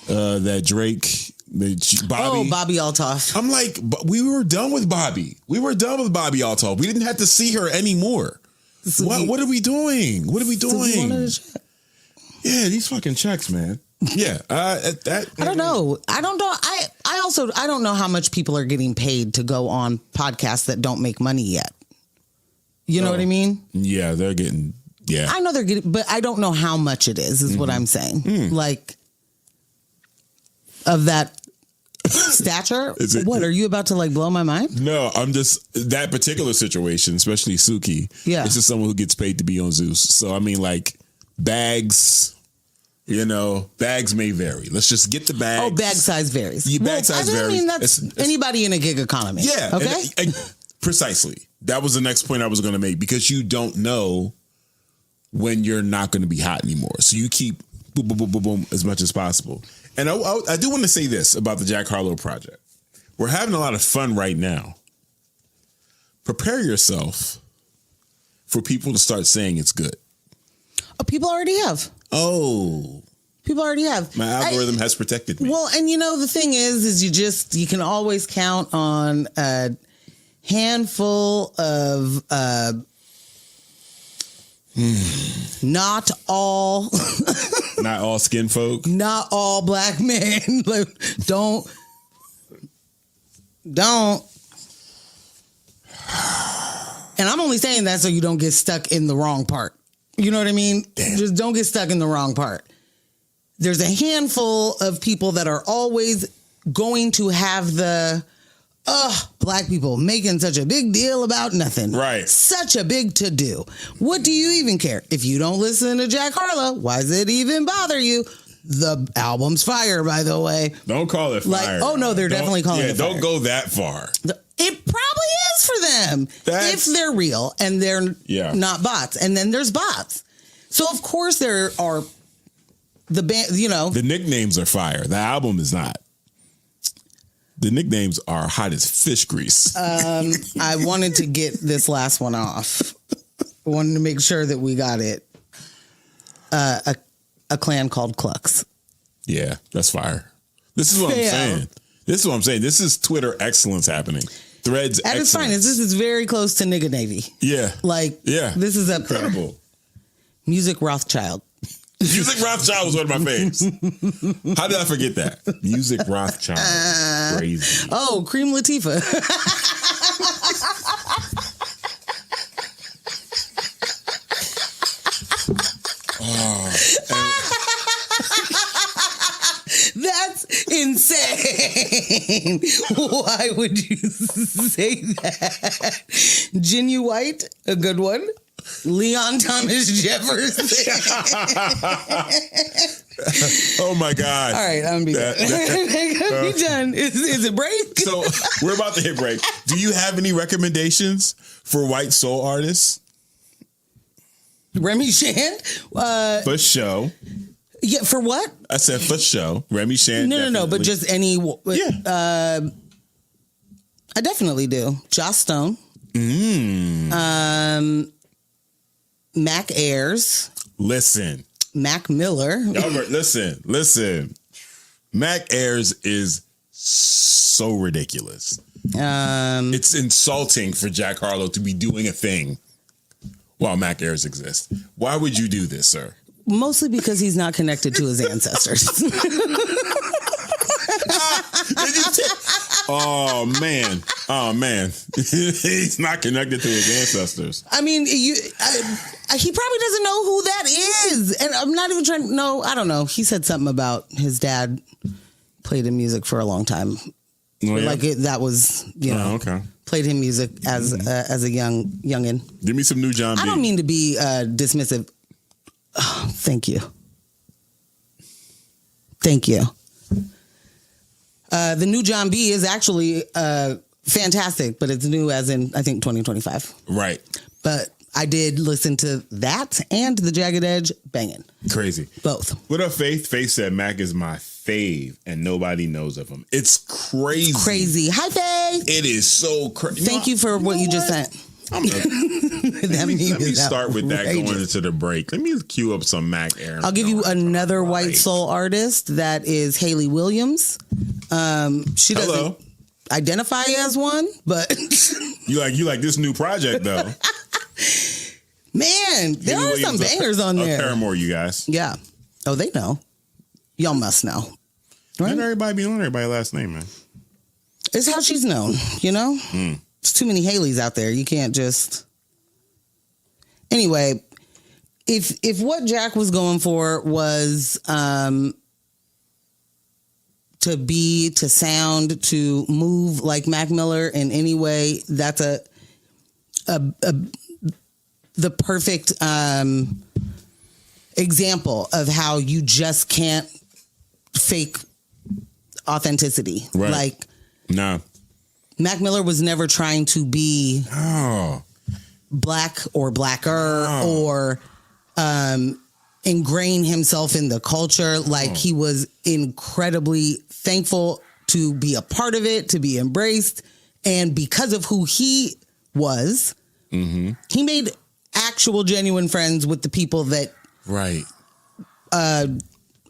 That Drake, Bobby. Oh, Bobby Altoff. I'm like, but we were done with Bobby. We were done with Bobby Altoff. We didn't have to see her anymore. What are we doing? What are we doing? Yeah, these fucking checks, man. Yeah, I don't know. I don't know. I don't know how much people are getting paid to go on podcasts that don't make money yet. You know what I mean? Yeah, they're getting. Yeah, I know they're getting, but I don't know how much it is what I'm saying. Like, of that stature. What are you about to like blow my mind? No, I'm just that particular situation, especially Suki. Yeah, it's just someone who gets paid to be on Zeus. So I mean, like bags. Bags may vary. Let's just get the bags. Oh, bag size varies. Bag size varies. I mean, that's anybody in a gig economy. Yeah. Okay. And precisely. That was the next point I was going to make, because you don't know when you're not going to be hot anymore. So you keep boom, boom, boom, boom, boom as much as possible. And I do want to say this about the Jack Harlow project. We're having a lot of fun right now. Prepare yourself for people to start saying it's good. Oh, people already have. Oh. People already have. My algorithm has protected me. Well, and the thing is you can always count on a handful of not all not all skin folk. Not all black men. Don't. And I'm only saying that so you don't get stuck in the wrong part. You know what I mean? Damn. Just don't get stuck in the wrong part. There's a handful of people that are always going to have the, black people making such a big deal about nothing. Right. Such a big to-do. What do you even care? If you don't listen to Jack Harlow, why does it even bother you? The album's fire, by the way. Don't call it fire. Oh, no, they're definitely calling it fire. Don't go that far. It probably is for them if they're real and they're not bots. And then there's bots. So, of course, there are the band, The nicknames are fire. The album is not. The nicknames are hot as fish grease. I wanted to get this last one off. I wanted to make sure that we got it. A clan called Clucks. Yeah, that's fire. This is what I'm saying. This is Twitter excellence happening. Threads at its finest. This is very close to Nigga Navy. Yeah. This is up incredible. There. Music Rothschild. Music Rothschild was one of my faves. How did I forget that? Music Rothschild. Crazy. Oh, Cream Latifah. That's insane. Why would you say that? Ginu White, a good one. Leon Thomas Jefferson. Oh my God. All right, I'm be done. Be done. Is it break? So we're about to hit break. Do you have any recommendations for white soul artists? Remy Shand? For show. Yeah, for what? I said for show. Remy Shand. No, but just any. Yeah. I definitely do. Joss Stone. Mac Ayres. Listen, Mac Miller. Gilmer, listen. Mac Ayres is so ridiculous. It's insulting for Jack Harlow to be doing a thing while Mac Ayres exists. Why would you do this, sir? Mostly because he's not connected to his ancestors. Oh man. He's not connected to his ancestors. I mean, he probably doesn't know who that is. And I'm not even trying. No, I don't know. He said something about his dad played him music for a long time. Oh, yeah? Like that was, okay. Played him music as a youngin. Give me some new John B. I don't mean to be dismissive. Oh, thank you. The new John B is actually fantastic, but it's new as in, I think, 2025. Right. But I did listen to that and the Jagged Edge banging. Crazy. Both. What up, Faith? Faith said Mac is my fave and nobody knows of him. It's crazy. Crazy. Hi, Faith. It is so crazy. Thank you for what you just sent. Let me start with that going into the break. Let me cue up some Mac Ayres. I'll give you another white soul artist. That is Haley Williams. She doesn't identify as one, but you like this new project though. Man, there are some bangers on there. Paramore, you guys. Yeah. Oh, they know. Y'all must know. Right? Not everybody be on everybody's last name, man. It's how she's known, you know? There's too many Haleys out there. You can't just... Anyway, if what Jack was going for was to sound, to move like Mac Miller in any way, that's the perfect example of how you just can't fake authenticity. Right. Like, no. Mac Miller was never trying to be black or blacker or ingrain himself in the culture. Like, he was incredibly thankful to be a part of it, to be embraced. And because of who he was, he made actual genuine friends with the people that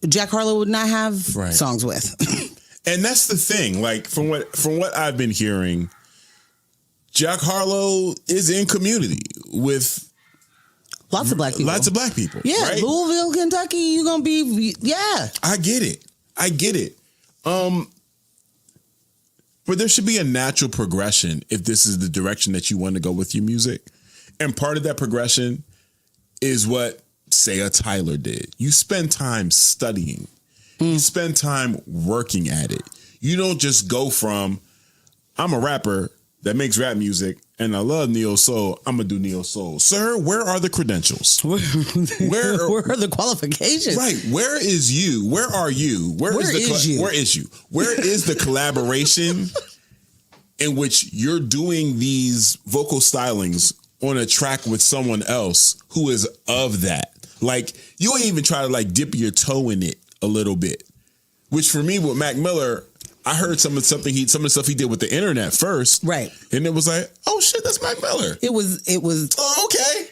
Jack Harlow would not have songs with. And that's the thing. Like, from what I've been hearing, Jack Harlow is in community with lots of black people. Yeah, right? Louisville, Kentucky, you're gonna be I get it. But there should be a natural progression if this is the direction that you want to go with your music. And part of that progression is what, say, a Tyler did. You spend time studying. You spend time working at it. You don't just go from, I'm a rapper that makes rap music and I love neo soul, I'm going to do neo soul. Sir, where are the credentials? Where are the qualifications? Right. Where is you? Where are you? Where is you? Where is the collaboration in which you're doing these vocal stylings on a track with someone else who is of that? Like, you ain't even try to like dip your toe in it a little bit, which for me with Mac Miller, I heard some of the stuff he did with the internet first, right? And it was like, oh shit, that's Mac Miller. It was. Oh, okay,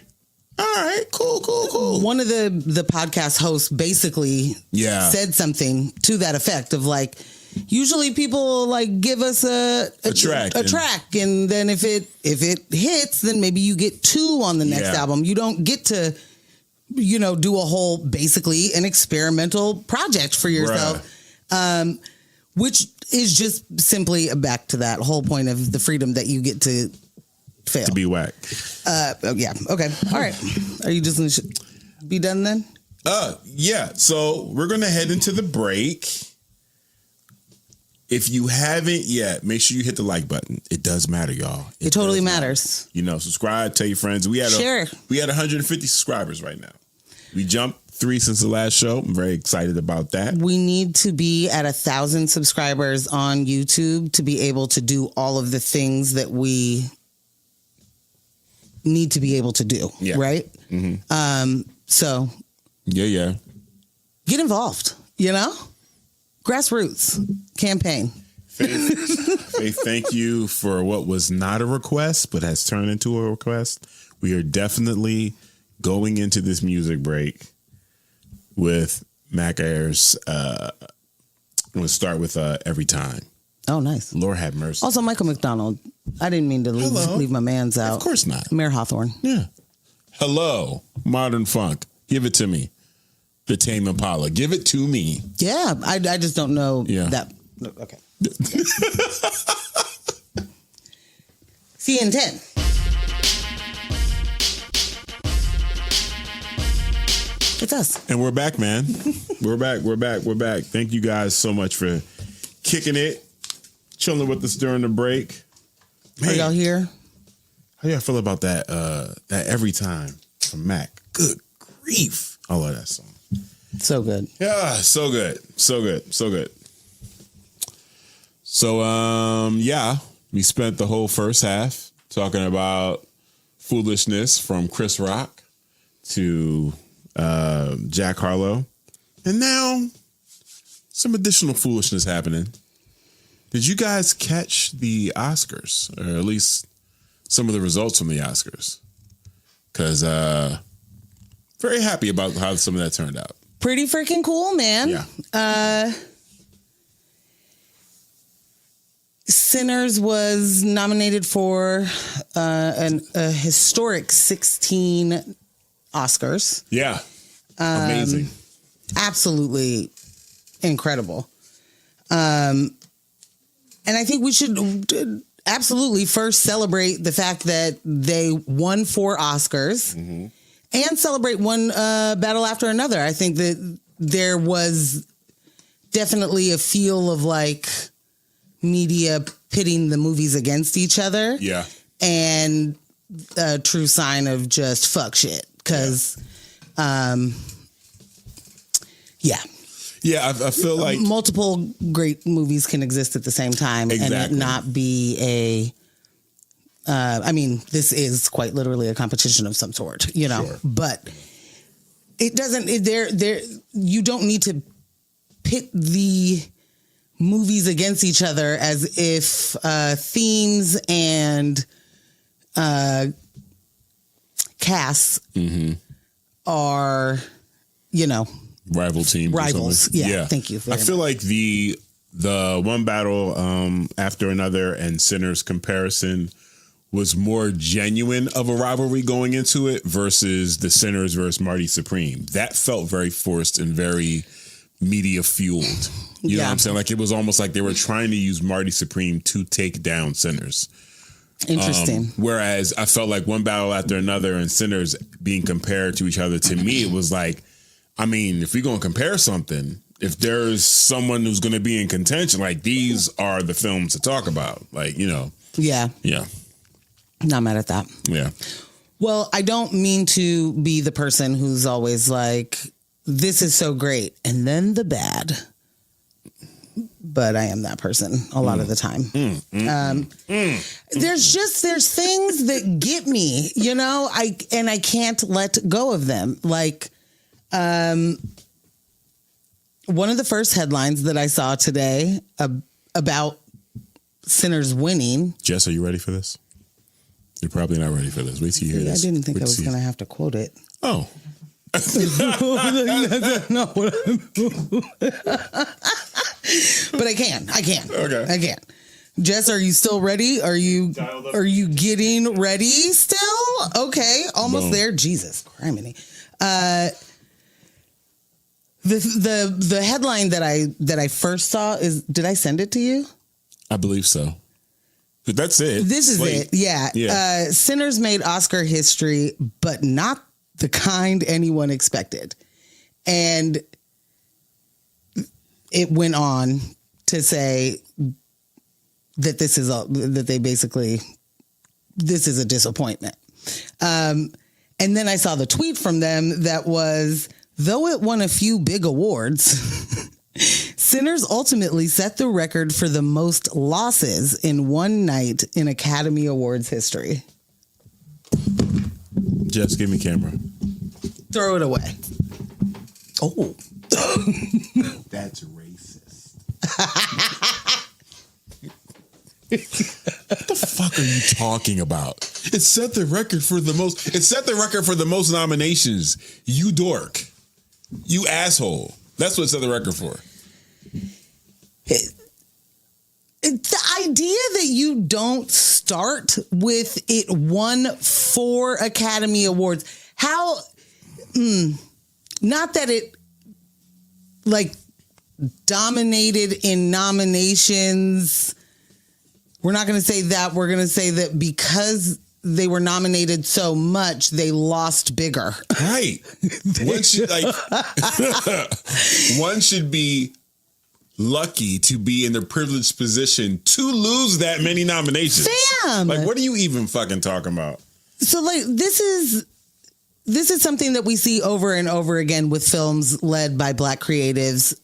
all right, cool. One of the podcast hosts basically said something to that effect of like, usually people like give us a track, and then if it hits, then maybe you get 2 on the next album. You don't get to, do a whole, basically an experimental project for yourself, which is just simply back to that whole point of the freedom that you get to fail. To be whack. Yeah. Okay. All right. Are you just going to be done then? Yeah. So we're going to head into the break. If you haven't yet, make sure you hit the like button. It does matter, y'all. It totally matters. Subscribe, tell your friends. We had 150 subscribers right now. We jumped 3 since the last show. I'm very excited about that. We need to be at 1,000 subscribers on YouTube to be able to do all of the things that we need to be able to do. Yeah. Right? Mm-hmm. So. Yeah. Get involved, Grassroots campaign. Faith, thank you for what was not a request, but has turned into a request. We are definitely going into this music break with Mac Ayers. I'm going to start with Every Time. Oh, nice. Lord have mercy. Also, Michael McDonald. I didn't mean to leave my mans out. Of course not. Mayor Hawthorne. Yeah. Hello, Modern Funk. Give it to me. The Tame Impala. Give it to me. Yeah, I just don't know that. Okay. See you in 10. It's us. And we're back, man. We're back. Thank you guys so much for kicking it, chilling with us during the break. Man, are y'all here? How y'all feel about that Every Time from Mac? Good grief. I love that song. So good. Yeah, so good. So we spent the whole first half talking about foolishness from Chris Rock to Jack Harlow. And now some additional foolishness happening. Did you guys catch the Oscars, or at least some of the results from the Oscars? Because very happy about how some of that turned out. Pretty freaking cool, man. Yeah. Sinners was nominated for a historic 16 Oscars. Yeah. Amazing. Absolutely incredible. And I think we should absolutely first celebrate the fact that they won 4 Oscars and celebrate one battle after another. I think that there was definitely a feel of like media pitting the movies against each other. Yeah. And a true sign of just fuck shit. Because, Yeah, I feel like multiple great movies can exist at the same time and it not be I mean, this is quite literally a competition of some sort, you know, but it doesn't, you don't need to pit the movies against each other as if themes and casts are, you know, rival teams. Rivals. Yeah. Thank you. I feel like the one battle after another and Sinners comparison was more genuine of a rivalry going into it versus the Sinners versus Marty Supreme. That felt very forced and very media fueled. You know what I'm saying? Like it was almost like they were trying to use Marty Supreme to take down Sinners. Interesting. Whereas I felt like one battle after another and Sinners being compared to each other, to me, it was like, I mean, if we're going to compare something, if there's someone who's going to be in contention, like these are the films to talk about. Like, you know. Yeah. Yeah. Not mad at that. Yeah. Well, I don't mean to be the person who's always like, this is so great. And then the bad. But I am that person a lot of the time. There's things that get me, you know, I can't let go of them. Like, one of the first headlines that I saw today about Sinners winning. Jess, are you ready for this? You're probably not ready for this. Wait till you hear this. I didn't think I was going to have to quote it. Oh. No. But I can. Okay. I can. Jess, are you still ready? Are you getting ready still? Okay. Almost there. Jesus criminy. The headline that I first saw is, did I send it to you? I believe so. But that's it. This is it. Yeah. Sinners made Oscar history, but not the kind anyone expected. And it went on to say that this is a disappointment. And then I saw the tweet from them that was, though it won a few big awards, Sinners ultimately set the record for the most losses in one night in Academy Awards history. Jess, give me camera. Throw it away. Oh. That's racist. What the fuck are you talking about? It set the record for the most nominations. You dork. You asshole. That's what it's on the record for. The idea that you don't start with it won 4 Academy Awards. How, not that it like dominated in nominations. We're not going to say that. We're going to say that because they were nominated so much, they lost bigger. Right. One should be lucky to be in the privileged position to lose that many nominations. Fam! Like, what are you even fucking talking about? So, like, this is something that we see over and over again with films led by Black creatives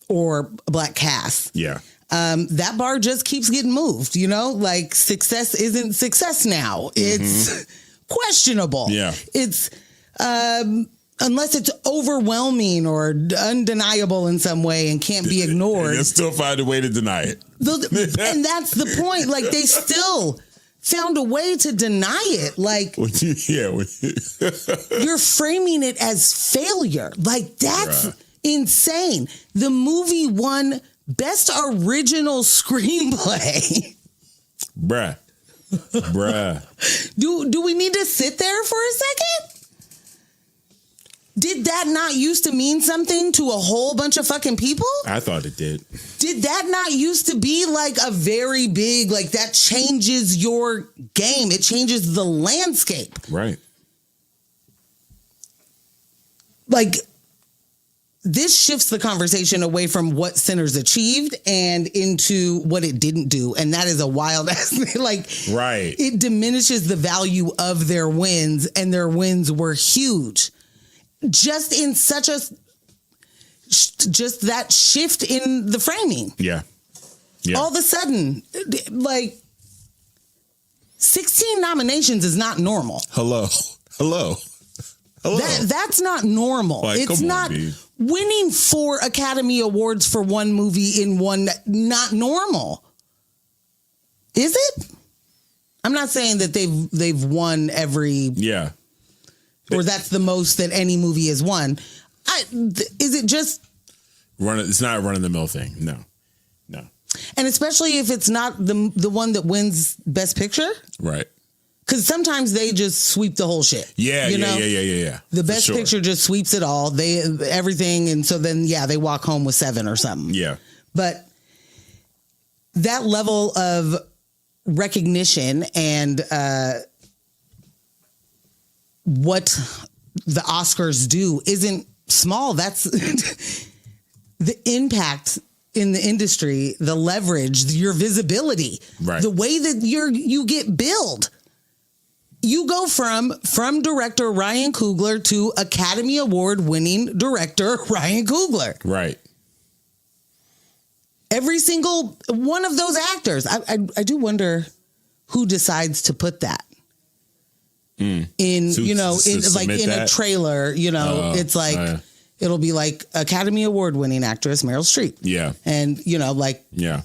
or Black casts. Yeah. That bar just keeps getting moved, you know? Like, success isn't success now. It's questionable. Yeah. It's, unless it's overwhelming or undeniable in some way and can't be ignored. They'll still find a way to deny it. And that's the point. Like, they still found a way to deny it. Like, you're framing it as failure. Like, that's insane. The movie won Best Original Screenplay. Bruh. Do we need to sit there for a second? Did that not used to mean something to a whole bunch of fucking people? I thought it did. Did that not used to be like a very big, like that changes your game. It changes the landscape. Right. Like, this shifts the conversation away from what Sinners achieved and into what it didn't do. And that is a wild ass thing. Like, right. It diminishes the value of their wins, and their wins were huge. Just in such a, just that shift in the framing. Yeah. All of a sudden, like, 16 nominations is not normal. Hello. That's not normal. Like, it's not winning 4 Academy Awards for one movie in one, not normal. Is it? I'm not saying that they've won every or that's the most that any movie has won. Is it just it's not a run of the mill thing. No. And especially if it's not the one that wins Best Picture. Right. Because sometimes they just sweep the whole shit. Yeah. The Best Picture just sweeps it all. Everything. And so then, they walk home with 7 or something. Yeah. But that level of recognition and what the Oscars do isn't small. That's the impact in the industry, the leverage, your visibility, the way that you get billed. You go from director Ryan Coogler to Academy Award winning director Ryan Coogler. Right. Every single one of those actors. I do wonder who decides to put that in, in a trailer, it's like, it'll be like Academy Award winning actress Meryl Streep. Yeah. And, yeah.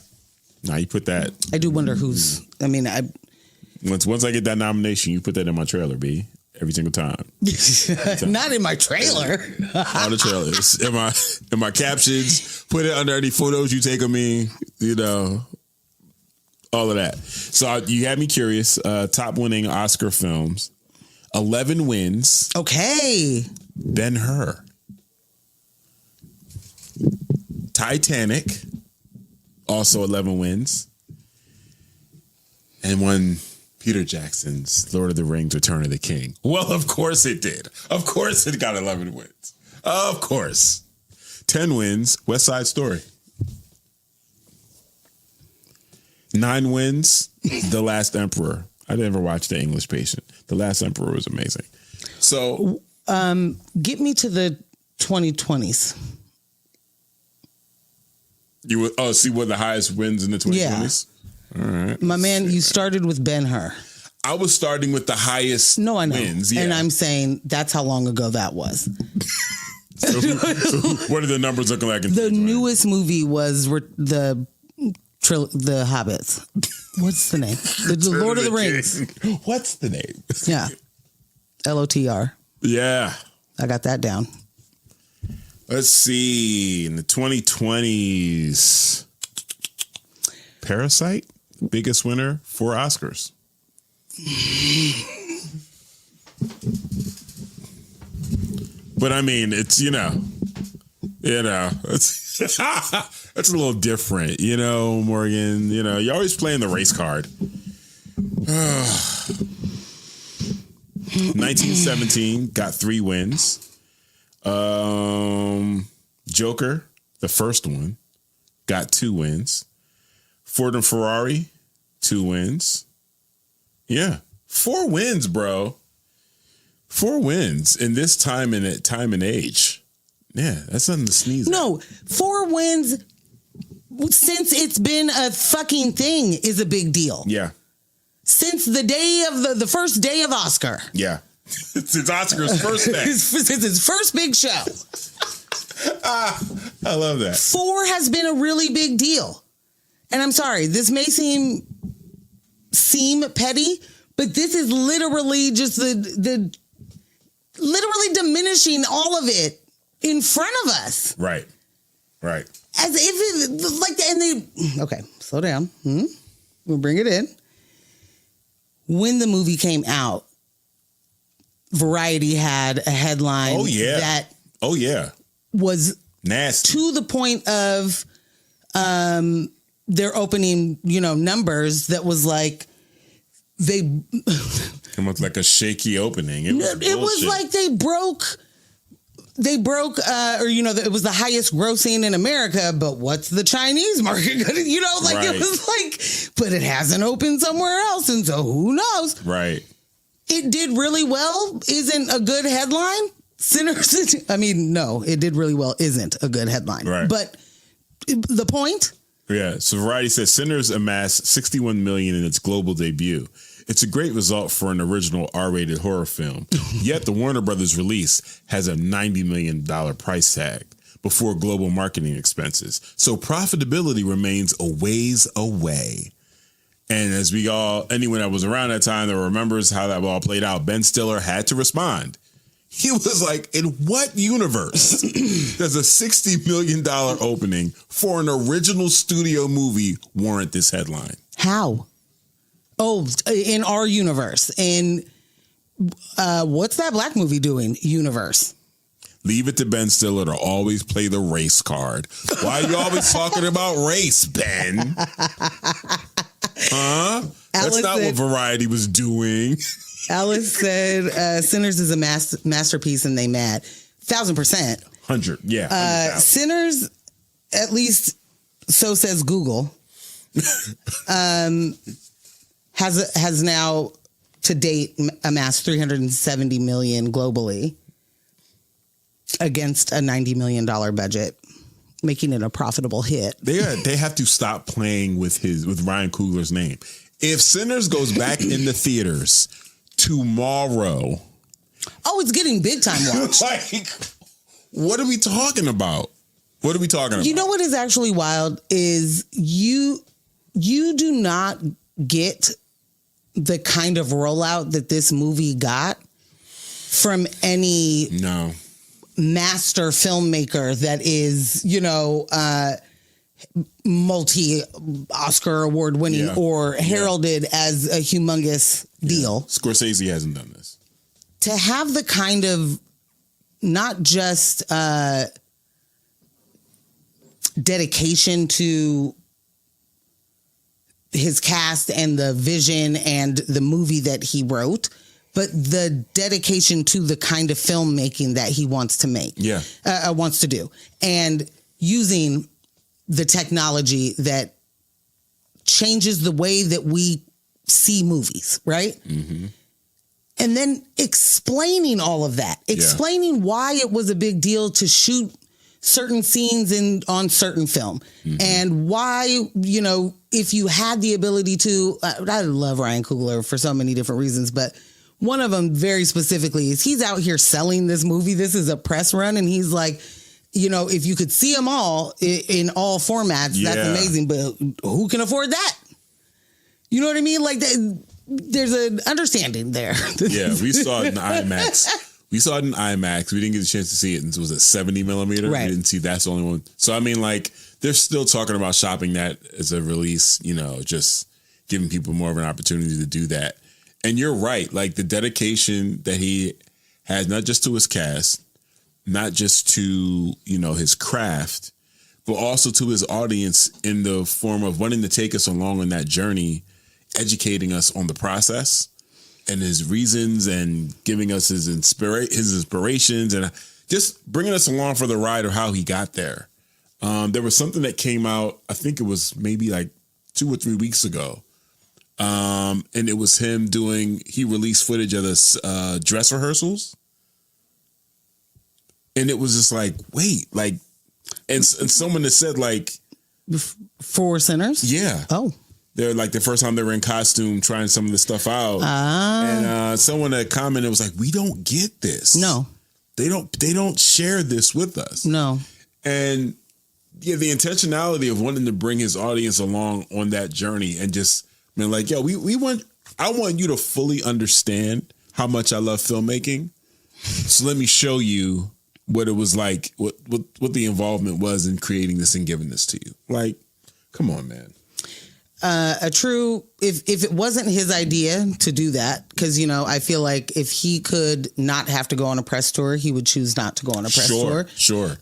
Now you put that. I do wonder who's, Once I get that nomination, you put that in my trailer, B. Every single time. Not in my trailer. All the trailers. In my captions, put it under any photos you take of me, all of that. So you had me curious. Top winning Oscar films. 11 wins. Okay. Ben-Hur. Titanic. Also 11 wins. And one Peter Jackson's Lord of the Rings, Return of the King. Well, of course it did. Of course it got 11 wins. Of course. 10 wins, West Side Story. 9 wins, The Last Emperor. I never watched The English Patient. The Last Emperor was amazing. So, get me to the 2020s. You would see what the highest wins in the 2020s? Yeah. All right. My man, you started with Ben-Hur. I was starting with the highest wins. Yeah. And I'm saying that's how long ago that was. So what are the numbers looking like? The newest movie was the Hobbits. What's the name? The Lord of the Rings. What's the name? Yeah. LOTR. Yeah. I got that down. Let's see. In the 2020s, Parasite, biggest winner for Oscars. But I mean, it's, it's, it's a little different, Morgan, you're always playing the race card. 1917 got 3 wins. Joker, the first one, got 2 wins. Ford and Ferrari, 2 wins. Yeah, 4 wins, bro. 4 wins in this time and age. Yeah, that's nothing to sneeze at. No, 4 wins since it's been a fucking thing is a big deal. Yeah. Since the day of the first day of Oscar. Yeah. Since Oscar's first day. Since his first big show. I love that. 4 has been a really big deal. And I'm sorry, this may seem petty, but this is literally just the literally diminishing all of it in front of us. Right. As if it like and they okay, slow down. We'll bring it in. When the movie came out, Variety had a headline that was nasty to the point of their opening, numbers that was like it was like a shaky opening. It was like they broke it was the highest grossing in America, but what's the Chinese market gonna, right. It was like, but it hasn't opened somewhere else, and so who knows? Right. It did really well isn't a good headline. Sinners, I mean, no, it did really well isn't a good headline. Right. But the point? Yeah. So Variety says Sinners amassed $61 million in its global debut. It's a great result for an original R-rated horror film. Yet the Warner Brothers release has a $90 million price tag before global marketing expenses. So profitability remains a ways away. And as anyone that was around that time that remembers how that all played out, Ben Stiller had to respond. He was like, in what universe does a $60 million opening for an original studio movie warrant this headline? How? Oh, in our universe. In what's that black movie doing? Universe. Leave it to Ben Stiller to always play the race card. Why are you always talking about race, Ben? Huh? That's not what Variety was doing. Alice said Sinners is a masterpiece and they mad. 1,000%. 100, yeah. Sinners, at least so says Google, has now to date amassed $370 million globally against a $90 million budget, making it a profitable hit. They have to stop playing with Ryan Coogler's name. If Sinners goes back in the theaters tomorrow, it's getting big time watch. Like, what are we talking about? You know what is actually wild is you do not get the kind of rollout that this movie got from any master filmmaker that is, multi-Oscar award winning or heralded as a humongous deal. Scorsese hasn't done this. To have the kind of not just dedication to his cast and the vision and the movie that he wrote, but the dedication to the kind of filmmaking that he wants to make, wants to do, and using the technology that changes the way that we see movies, right? Mm-hmm. And then explaining all of that, explaining why it was a big deal to shoot certain scenes on certain film, and why, if you had the ability to, I love Ryan Coogler for so many different reasons, but one of them very specifically is he's out here selling this movie. This is a press run, and he's like, if you could see them all in all formats, that's amazing, but who can afford that? You know what I mean? Like, there's an understanding there. Yeah, we saw it in IMAX we saw it in IMAX. We didn't get a chance to see it. And it was a 70 millimeter. Right. We didn't see that's the only one. So, I mean, like, they're still talking about shopping that as a release, you know, just giving people more of an opportunity to do that. And you're right. Like, the dedication that he has, not just to his cast, not just to, you know, his craft, but also to his audience in the form of wanting to take us along on that journey, educating us on the process and his reasons and giving us his inspirations and just bringing us along for the ride of how he got there. There was something that came out, I think it was maybe like 2 or 3 weeks ago. And it was him he released footage of this dress rehearsals. And it was just like, wait, like, and someone that said like, For Sinners? yeah. Oh. They're like the first time they were in costume trying some of this stuff out. And someone that commented was like, we don't get this. No. They don't share this with us. No. And yeah, the intentionality of wanting to bring his audience along on that journey and just being like, yo, I want you to fully understand how much I love filmmaking. So let me show you what it was like, what the involvement was in creating this and giving this to you. Like, come on, man. If it wasn't his idea to do that, because, you know, I feel like if he could not have to go on a press tour, he would choose not to go on a press tour. Sure.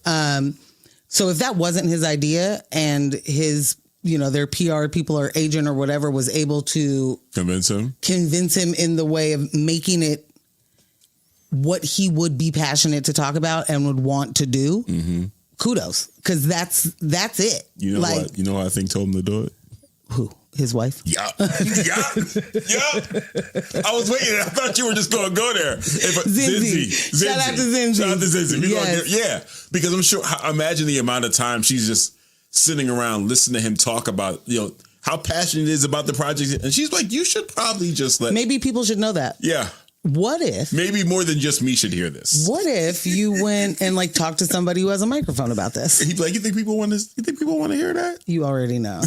So if that wasn't his idea and his, you know, their PR people or agent or whatever was able to Convince him in the way of making it what he would be passionate to talk about and would want to do, kudos, because that's it. You know what? You know who I think told him to do it? Who? His wife? Yeah. I was waiting. I thought you were just going to go there. Zinzi. Shout out to Zinzi. Shout out to Zinzi. Yes. Because I'm sure, imagine the amount of time she's just sitting around listening to him talk about, you know, how passionate he is about the project. And she's like, you should probably just Maybe people should know that. Yeah. What if? Maybe more than just me should hear this. What if you went and like talked to somebody who has a microphone about this? He'd be like, you think people want to hear that? You already know.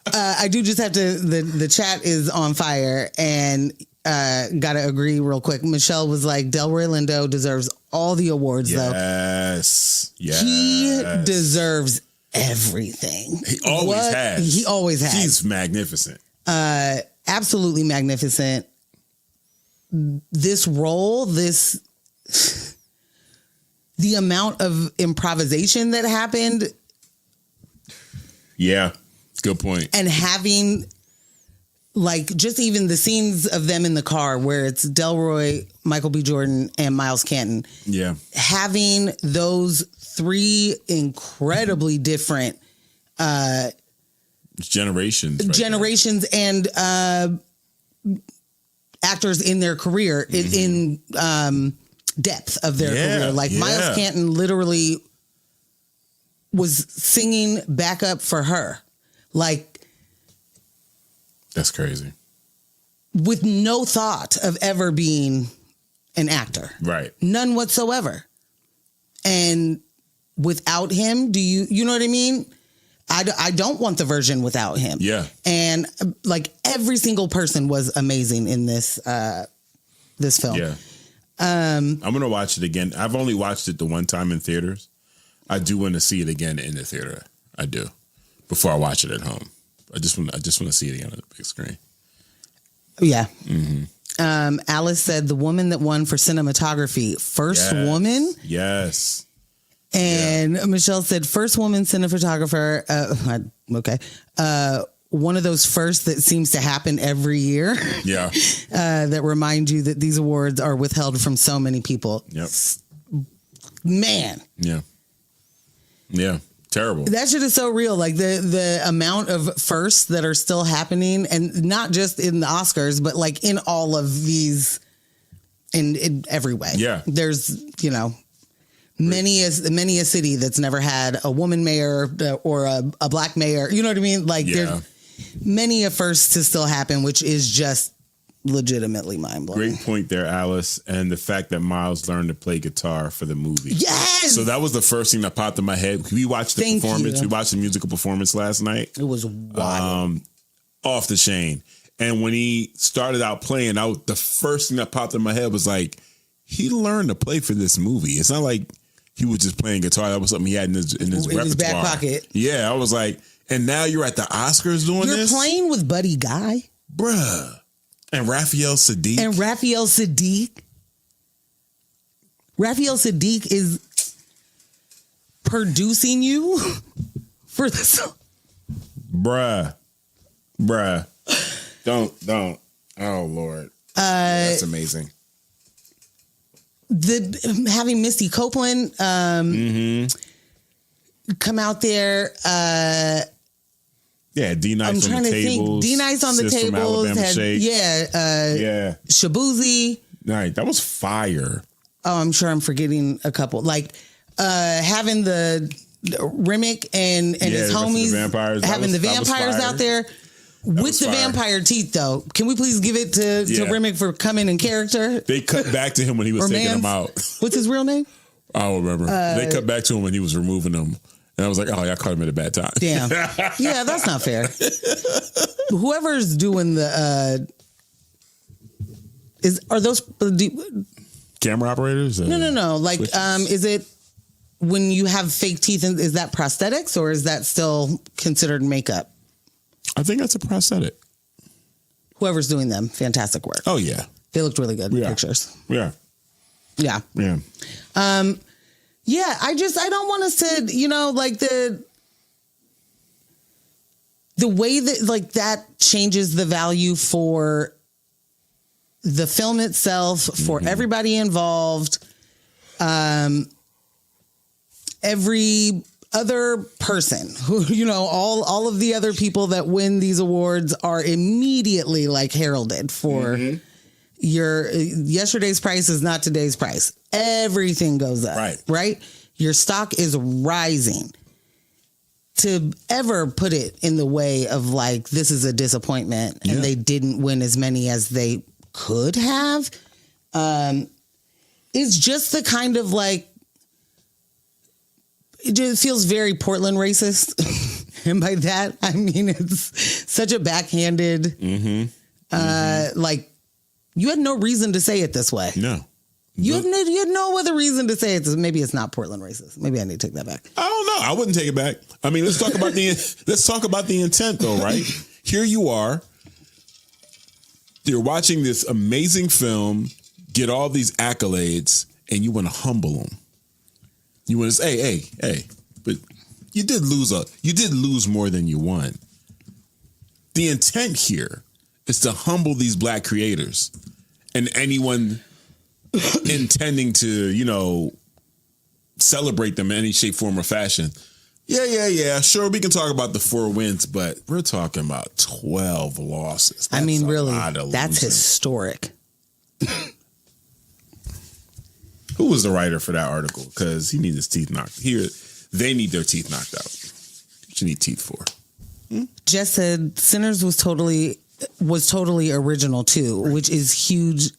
I do just have to, the chat is on fire and got to agree real quick. Michelle was like, Delroy Lindo deserves all the awards though. Yes. He deserves everything. He always has. He always has. He's magnificent. Absolutely magnificent. This role, the amount of improvisation that happened. Yeah, good point. And having like just even the scenes of them in the car where it's Delroy, Michael B. Jordan, and Miles Canton. Yeah. Having those three incredibly different generations and actors in their career in depth of their career. Like Miles Canton literally was singing backup for her. Like, that's crazy. With no thought of ever being an actor. Right. None whatsoever. And without him, you know what I mean? I don't want the version without him. Yeah. And like every single person was amazing in this film. Yeah. I'm going to watch it again. I've only watched it the one time in theaters. I do want to see it again in the theater. I do. Before I watch it at home. I just want to see it again on the big screen. Yeah. Alice said the woman that won for cinematography, first woman. Yes. And Michelle said, first woman cinematographer. Okay. One of those firsts that seems to happen every year. Yeah. That remind you that these awards are withheld from so many people. Yep. Man. Yeah. Yeah. Terrible. That shit is so real. Like the amount of firsts that are still happening, and not just in the Oscars, but like in all of these, in every way. Yeah. There's, you know, many a city that's never had a woman mayor or a black mayor. You know what I mean? Like there's many a first to still happen, which is just legitimately mind-blowing. Great point there, Alice. And the fact that Miles learned to play guitar for the movie. Yes! So that was the first thing that popped in my head. We watched the performance. We watched the musical performance last night. It was wild. Off the chain. And when he started out playing, the first thing that popped in my head was like, he learned to play for this movie. It's not like he was just playing guitar. That was something he had in his repertoire. His back pocket. Yeah, I was like, and now you're at the Oscars doing this? You're playing with Buddy Guy? Bruh. And Raphael Sadiq. Raphael Sadiq is producing you for this. Bruh. Don't. Oh, Lord. That's amazing. Having Misty Copeland come out there. Yeah, D Nice on the tables. D Nice on the tables. Shabuzi. Right, that was fire. Oh, I'm sure I'm forgetting a couple. Like having the Remick and his homies, having the vampires out there with the vampire teeth. Though, can we please give it to Remick for coming in character? They cut back to him when he was taking them out. What's his real name? I don't remember. They cut back to him when he was removing them. And I was like, oh, y'all caught him at a bad time. Damn. Yeah, that's not fair. Whoever's doing the are those camera operators? No. Like, is it when you have fake teeth? Is that prosthetics or is that still considered makeup? I think that's a prosthetic. Whoever's doing them, fantastic work. Oh yeah, they looked really good. Pictures. Yeah. Yeah, I don't want us to, like the way that like that changes the value for the film itself, for everybody involved, every other person who, all of the other people that win these awards are immediately like heralded for your yesterday's price is not today's price. Everything goes up, right? Your stock is rising. To ever put it in the way of like, this is a disappointment and they didn't win as many as they could have, is just the kind of like, it just feels very Portland racist. And by that, I mean, it's such a backhanded, like, you had no reason to say it this way. No. You had no other reason to say it. Maybe it's not Portland racist. Maybe I need to take that back. I don't know. I wouldn't take it back. I mean, let's talk about the intent though, right? Here you are. You're watching this amazing film, get all these accolades, and you want to humble them. You want to say, hey, but you did lose more than you won. The intent here is to humble these black creators and anyone intending to, celebrate them in any shape, form, or fashion. Yeah. Sure, we can talk about the 4 wins, but we're talking about 12 losses. I mean, really, that's historic. Who was the writer for that article? Because he needs his teeth knocked. Here, they need their teeth knocked out. What you need teeth for? Jess said Sinners was totally original too, which is huge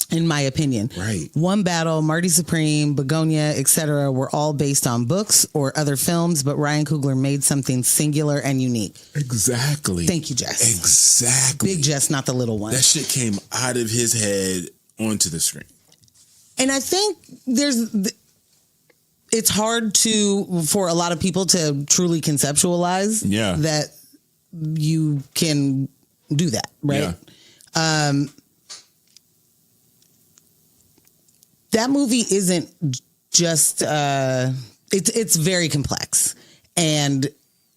in my opinion. Right. One Battle, Marty Supreme, Begonia, etc. were all based on books or other films, but Ryan Coogler made something singular and unique. Exactly. Thank you, Jess. Exactly. Big Jess, not the little one. That shit came out of his head onto the screen. And I think it's hard for a lot of people to truly conceptualize that you can do that, right? Yeah. That movie isn't just, it's very complex and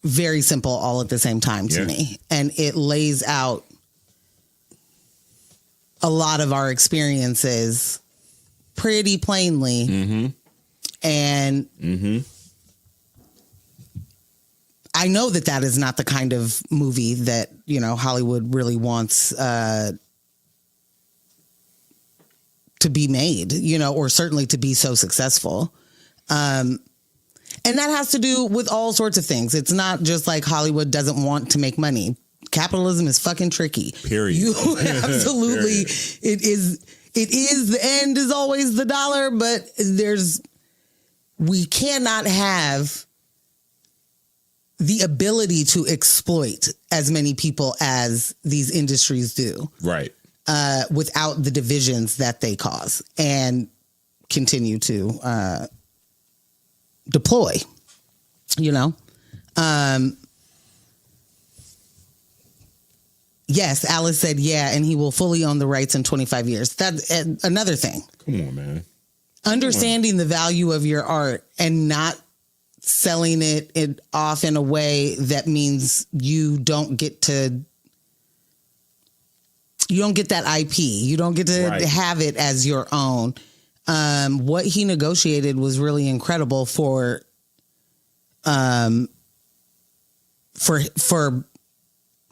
very simple all at the same time to me. And it lays out a lot of our experiences pretty plainly. And I know that is not the kind of movie that, Hollywood really wants to be made, or certainly to be so successful. And that has to do with all sorts of things. It's not just like Hollywood doesn't want to make money. Capitalism is fucking tricky. Period. You absolutely, it is the end is always the dollar, but we cannot have the ability to exploit as many people as these industries do. Right. without the divisions that they cause and continue to deploy, you know? Yes, Alice said, yeah, and he will fully own the rights in 25 years. That's another thing. Come on, man. Understanding the value of your art and not selling it off in a way that means you don't get that IP. You don't get to have it as your own. What he negotiated was really incredible for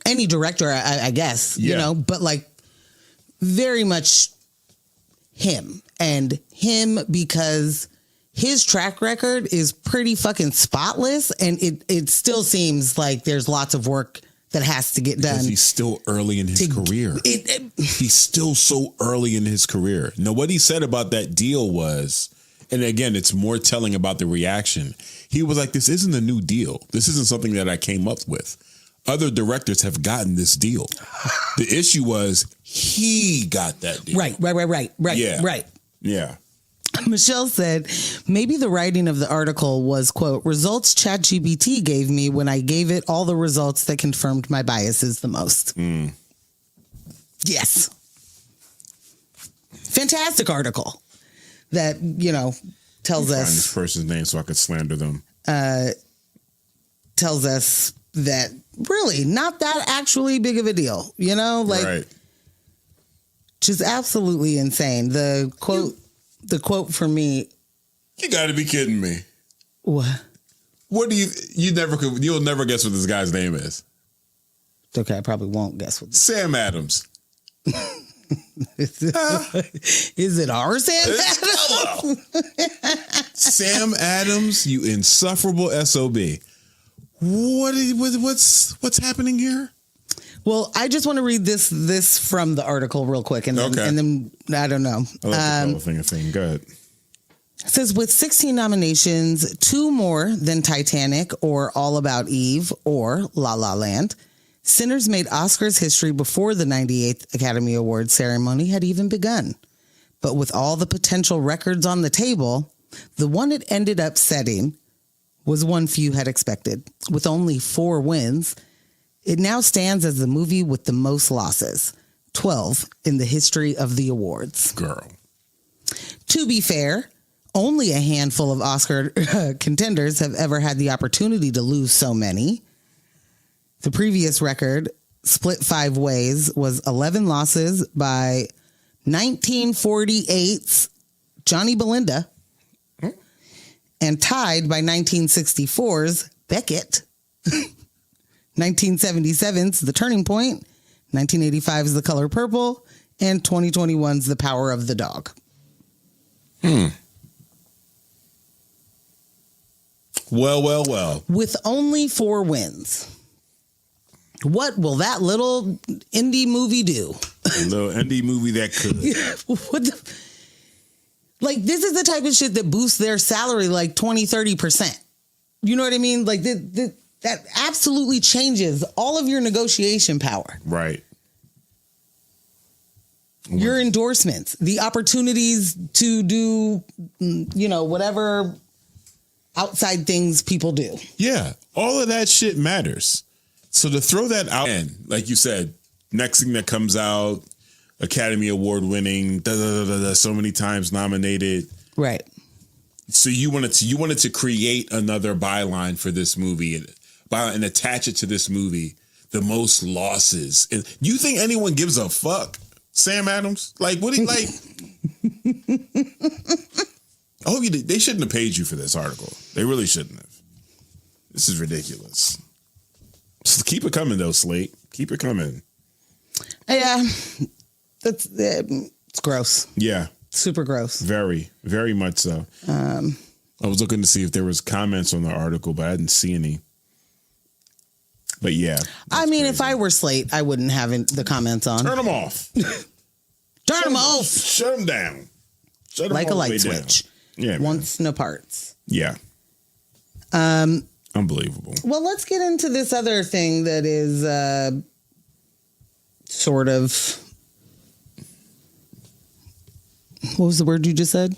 any director, I guess, you know, but like very much him because his track record is pretty fucking spotless, and it still seems like there's lots of work that has to get done. Because he's still early in his career. He's still so early in his career. Now, what he said about that deal was, and again, it's more telling about the reaction. He was like, this isn't a new deal. This isn't something that I came up with. Other directors have gotten this deal. The issue was he got that deal. Right. Yeah. Michelle said, maybe the writing of the article was, quote, results ChatGPT gave me when I gave it all the results that confirmed my biases the most. Yes. Fantastic article that, you know, tells us. Find this person's name so I could slander them. Tells us that really not that actually big of a deal, you know, like just absolutely insane. The quote for me. You got to be kidding me. What? What do you'll never guess what this guy's name is. Okay, I probably won't guess what. Sam Adams. Is it our Sam Adams? Sam Adams, you insufferable SOB. What's happening here? Well, I just want to read this from the article real quick, and then I don't know. I like the color thing. Go ahead. It says with 16 nominations, 2 more than Titanic or All About Eve or La La Land, Sinners made Oscars history before the 98th Academy Awards ceremony had even begun. But with all the potential records on the table, the one it ended up setting was one few had expected. With only 4 wins, it now stands as the movie with the most losses, 12 in the history of the awards. Girl. To be fair, only a handful of Oscar contenders have ever had the opportunity to lose so many. The previous record, split 5 ways, was 11 losses by 1948's Johnny Belinda, and tied by 1964's Beckett, 1977's The Turning Point, 1985's The Color Purple, and 2021's The Power of the Dog. Well. With only 4 wins, what will that little indie movie do? A little indie movie that could. Like, this is the type of shit that boosts their salary like 20-30%. You know what I mean? Like, that absolutely changes all of your negotiation power. Right. Your endorsements, the opportunities to do, you know, whatever outside things people do. Yeah. All of that shit matters. So to throw that out, and like you said, next thing that comes out, Academy Award winning, so many times nominated. Right. So you wanted to create another byline for this movie and attach it to this movie, the most losses. And you think anyone gives a fuck? Sam Adams? Like, what do you like? I hope they shouldn't have paid you for this article. They really shouldn't have. This is ridiculous. So keep it coming though, Slate. Keep it coming. Yeah. It's gross. Yeah. Super gross. Very, very much so. I was looking to see if there was comments on the article, but I didn't see any. But yeah. I mean, crazy. If I were Slate, I wouldn't have the comments on. Turn them off. Turn them off. Shut them down. Shut them like a light switch. Yeah. Once no parts. Yeah. Unbelievable. Well, let's get into this other thing that is sort of What was the word you just said?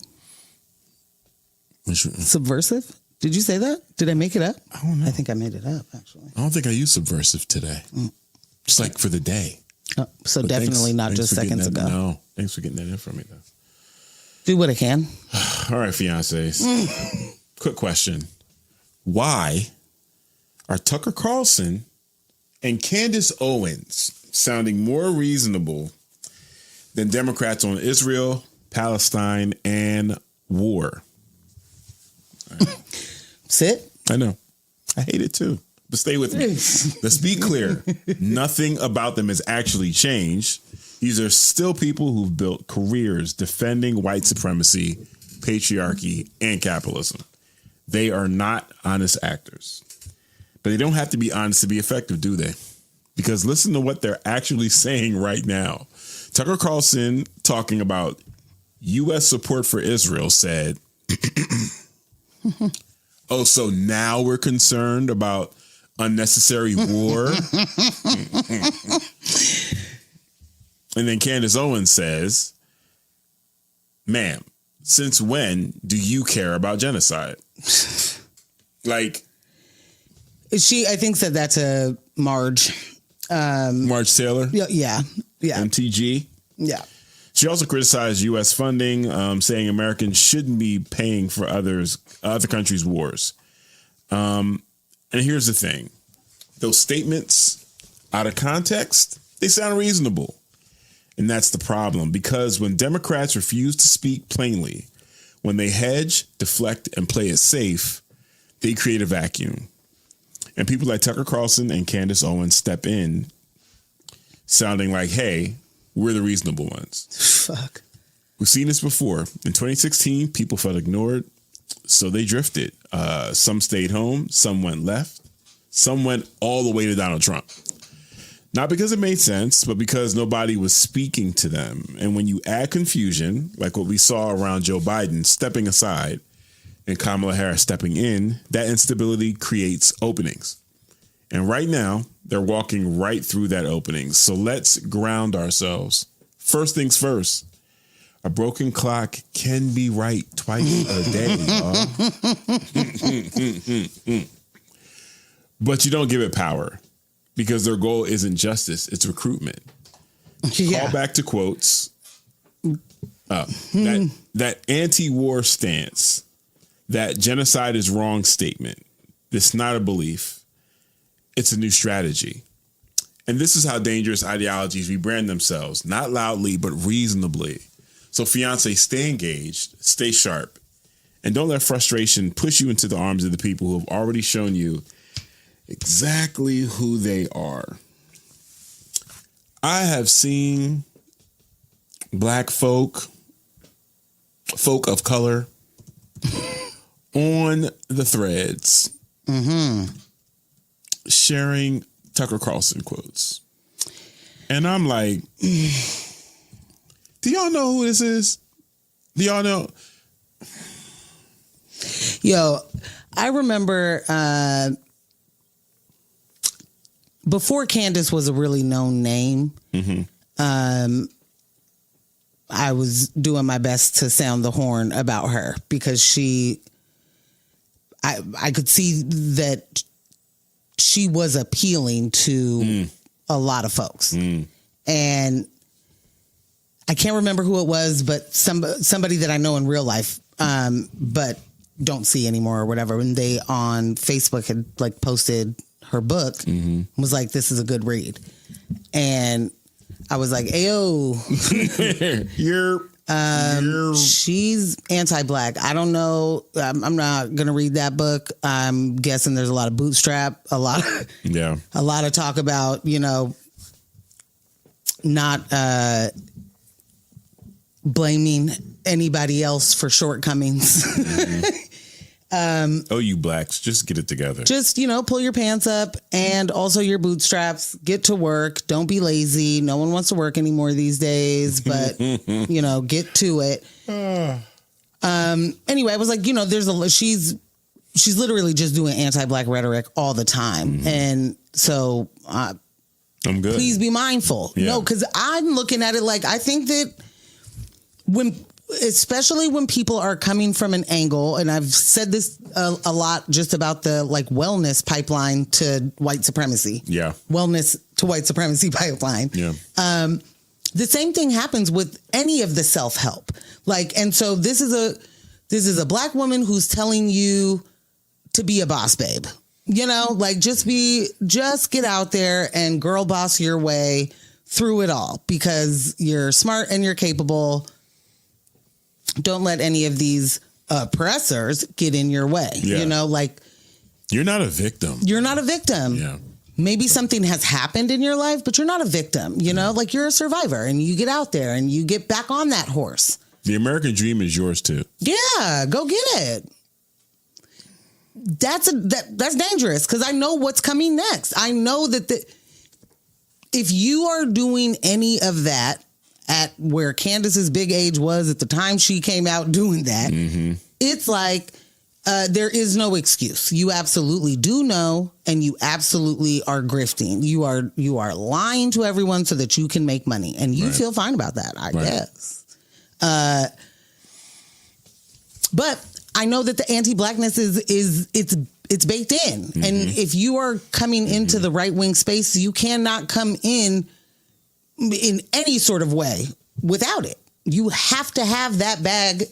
Which one? Subversive? Did you say that? Did I make it up? I don't know. I think I made it up, actually. I don't think I used subversive today. Just like for the day. Oh, so But definitely not thanks just for getting seconds that- ago. No, thanks for getting that in for me, though. Do what I can. All right, fiancés. Quick question. Why are Tucker Carlson and Candace Owens sounding more reasonable than Democrats on Israel, Palestine, and war? Sit. I know. I hate it too. But stay with me. Let's be clear. Nothing about them has actually changed. These are still people who've built careers defending white supremacy, patriarchy, and capitalism. They are not honest actors. But they don't have to be honest to be effective, do they? Because listen to what they're actually saying right now. Tucker Carlson, talking about U.S. support for Israel, said, oh, so now we're concerned about unnecessary war? And then Candace Owens says, ma'am, since when do you care about genocide? Like, She, I think, said that to Marge. Marge Taylor, Yeah. MTG. Yeah. She also criticized U.S. funding, saying Americans shouldn't be paying for other countries' wars. And here's the thing. Those statements, out of context, they sound reasonable. And that's the problem, because when Democrats refuse to speak plainly, when they hedge, deflect, and play it safe, they create a vacuum. And people like Tucker Carlson and Candace Owens step in, sounding like, hey, we're the reasonable ones. Fuck. We've seen this before. In 2016, people felt ignored, so they drifted. Some stayed home, some went left, some went all the way to Donald Trump. Not because it made sense, but because nobody was speaking to them. And when you add confusion, like what we saw around Joe Biden stepping aside and Kamala Harris stepping in, that instability creates openings. And right now, they're walking right through that opening. So let's ground ourselves. First things first. A broken clock can be right twice a day, y'all. But you don't give it power, because their goal isn't justice, it's recruitment. Yeah. Call back to quotes. That anti-war stance, that genocide is wrong statement. It's not a belief. It's a new strategy. And this is how dangerous ideologies rebrand themselves, not loudly, but reasonably. So fiance, stay engaged, stay sharp, and don't let frustration push you into the arms of the people who have already shown you exactly who they are. I have seen black folk of color on the threads sharing Tucker Carlson quotes. And I'm like, do y'all know who this is? Do y'all know? Yo, I remember before Candace was a really known name, I was doing my best to sound the horn about her, because I could see that she was appealing to a lot of folks. And I can't remember who it was, but somebody that I know in real life, but don't see anymore or whatever. And they on Facebook had like posted her book, was like, this is a good read. And I was like, ayo, she's anti-black. I don't know. I'm not going to read that book. I'm guessing there's a lot of bootstrap, a lot of talk about, not blaming anybody else for shortcomings. Oh, you blacks, just get it together. Just, pull your pants up and also your bootstraps. Get to work. Don't be lazy. No one wants to work anymore these days, but, get to it. Anyway, I was like, she's literally just doing anti-black rhetoric all the time. And so I'm good. Please be mindful. Yeah. No, because I'm looking at it like, I think that when especially when people are coming from an angle, and I've said this a lot just about the like wellness pipeline to white supremacy. Yeah. Wellness to white supremacy pipeline. Yeah. The same thing happens with any of the self-help. Like, and so this is a black woman who's telling you to be a boss babe. You know, like just get out there and girl boss your way through it all because you're smart and you're capable. Don't let any of these oppressors get in your way. Yeah. You know, like you're not a victim. You're not a victim. Yeah. Maybe something has happened in your life, but you're not a victim. You know, like you're a survivor and you get out there and you get back on that horse. The American dream is yours too. Yeah, go get it. That's dangerous because I know what's coming next. I know that if you are doing any of that at where Klandace's big age was at the time she came out doing that, it's like there is no excuse. You absolutely do know, and you absolutely are grifting. You are lying to everyone so that you can make money, and you feel fine about that, I guess. But I know that the anti-blackness it's baked in. And if you are coming into the right-wing space, you cannot come in any sort of way without it. You have to have that bag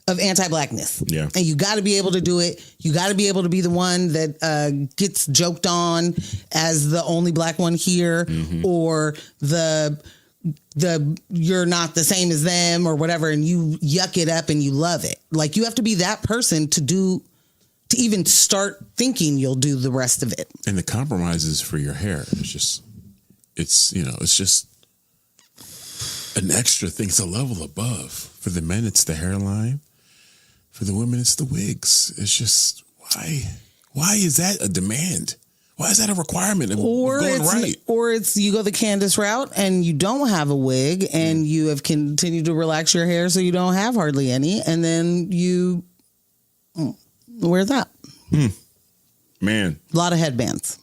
of anti-blackness. Yeah. And you got to be able to do it. You got to be able to be the one that gets joked on as the only black one here, or the you're not the same as them or whatever, and you yuck it up and you love it. Like you have to be that person to even start thinking you'll do the rest of it. And the compromises for your hair, it's just an extra thing. It's a level above. For the men, it's the hairline. For the women, it's the wigs. It's just why is that a demand? Why is that a requirement of going right? Or it's you go the Klandace route and you don't have a wig and you have continued to relax your hair so you don't have hardly any, and then you wear that. Man. A lot of headbands.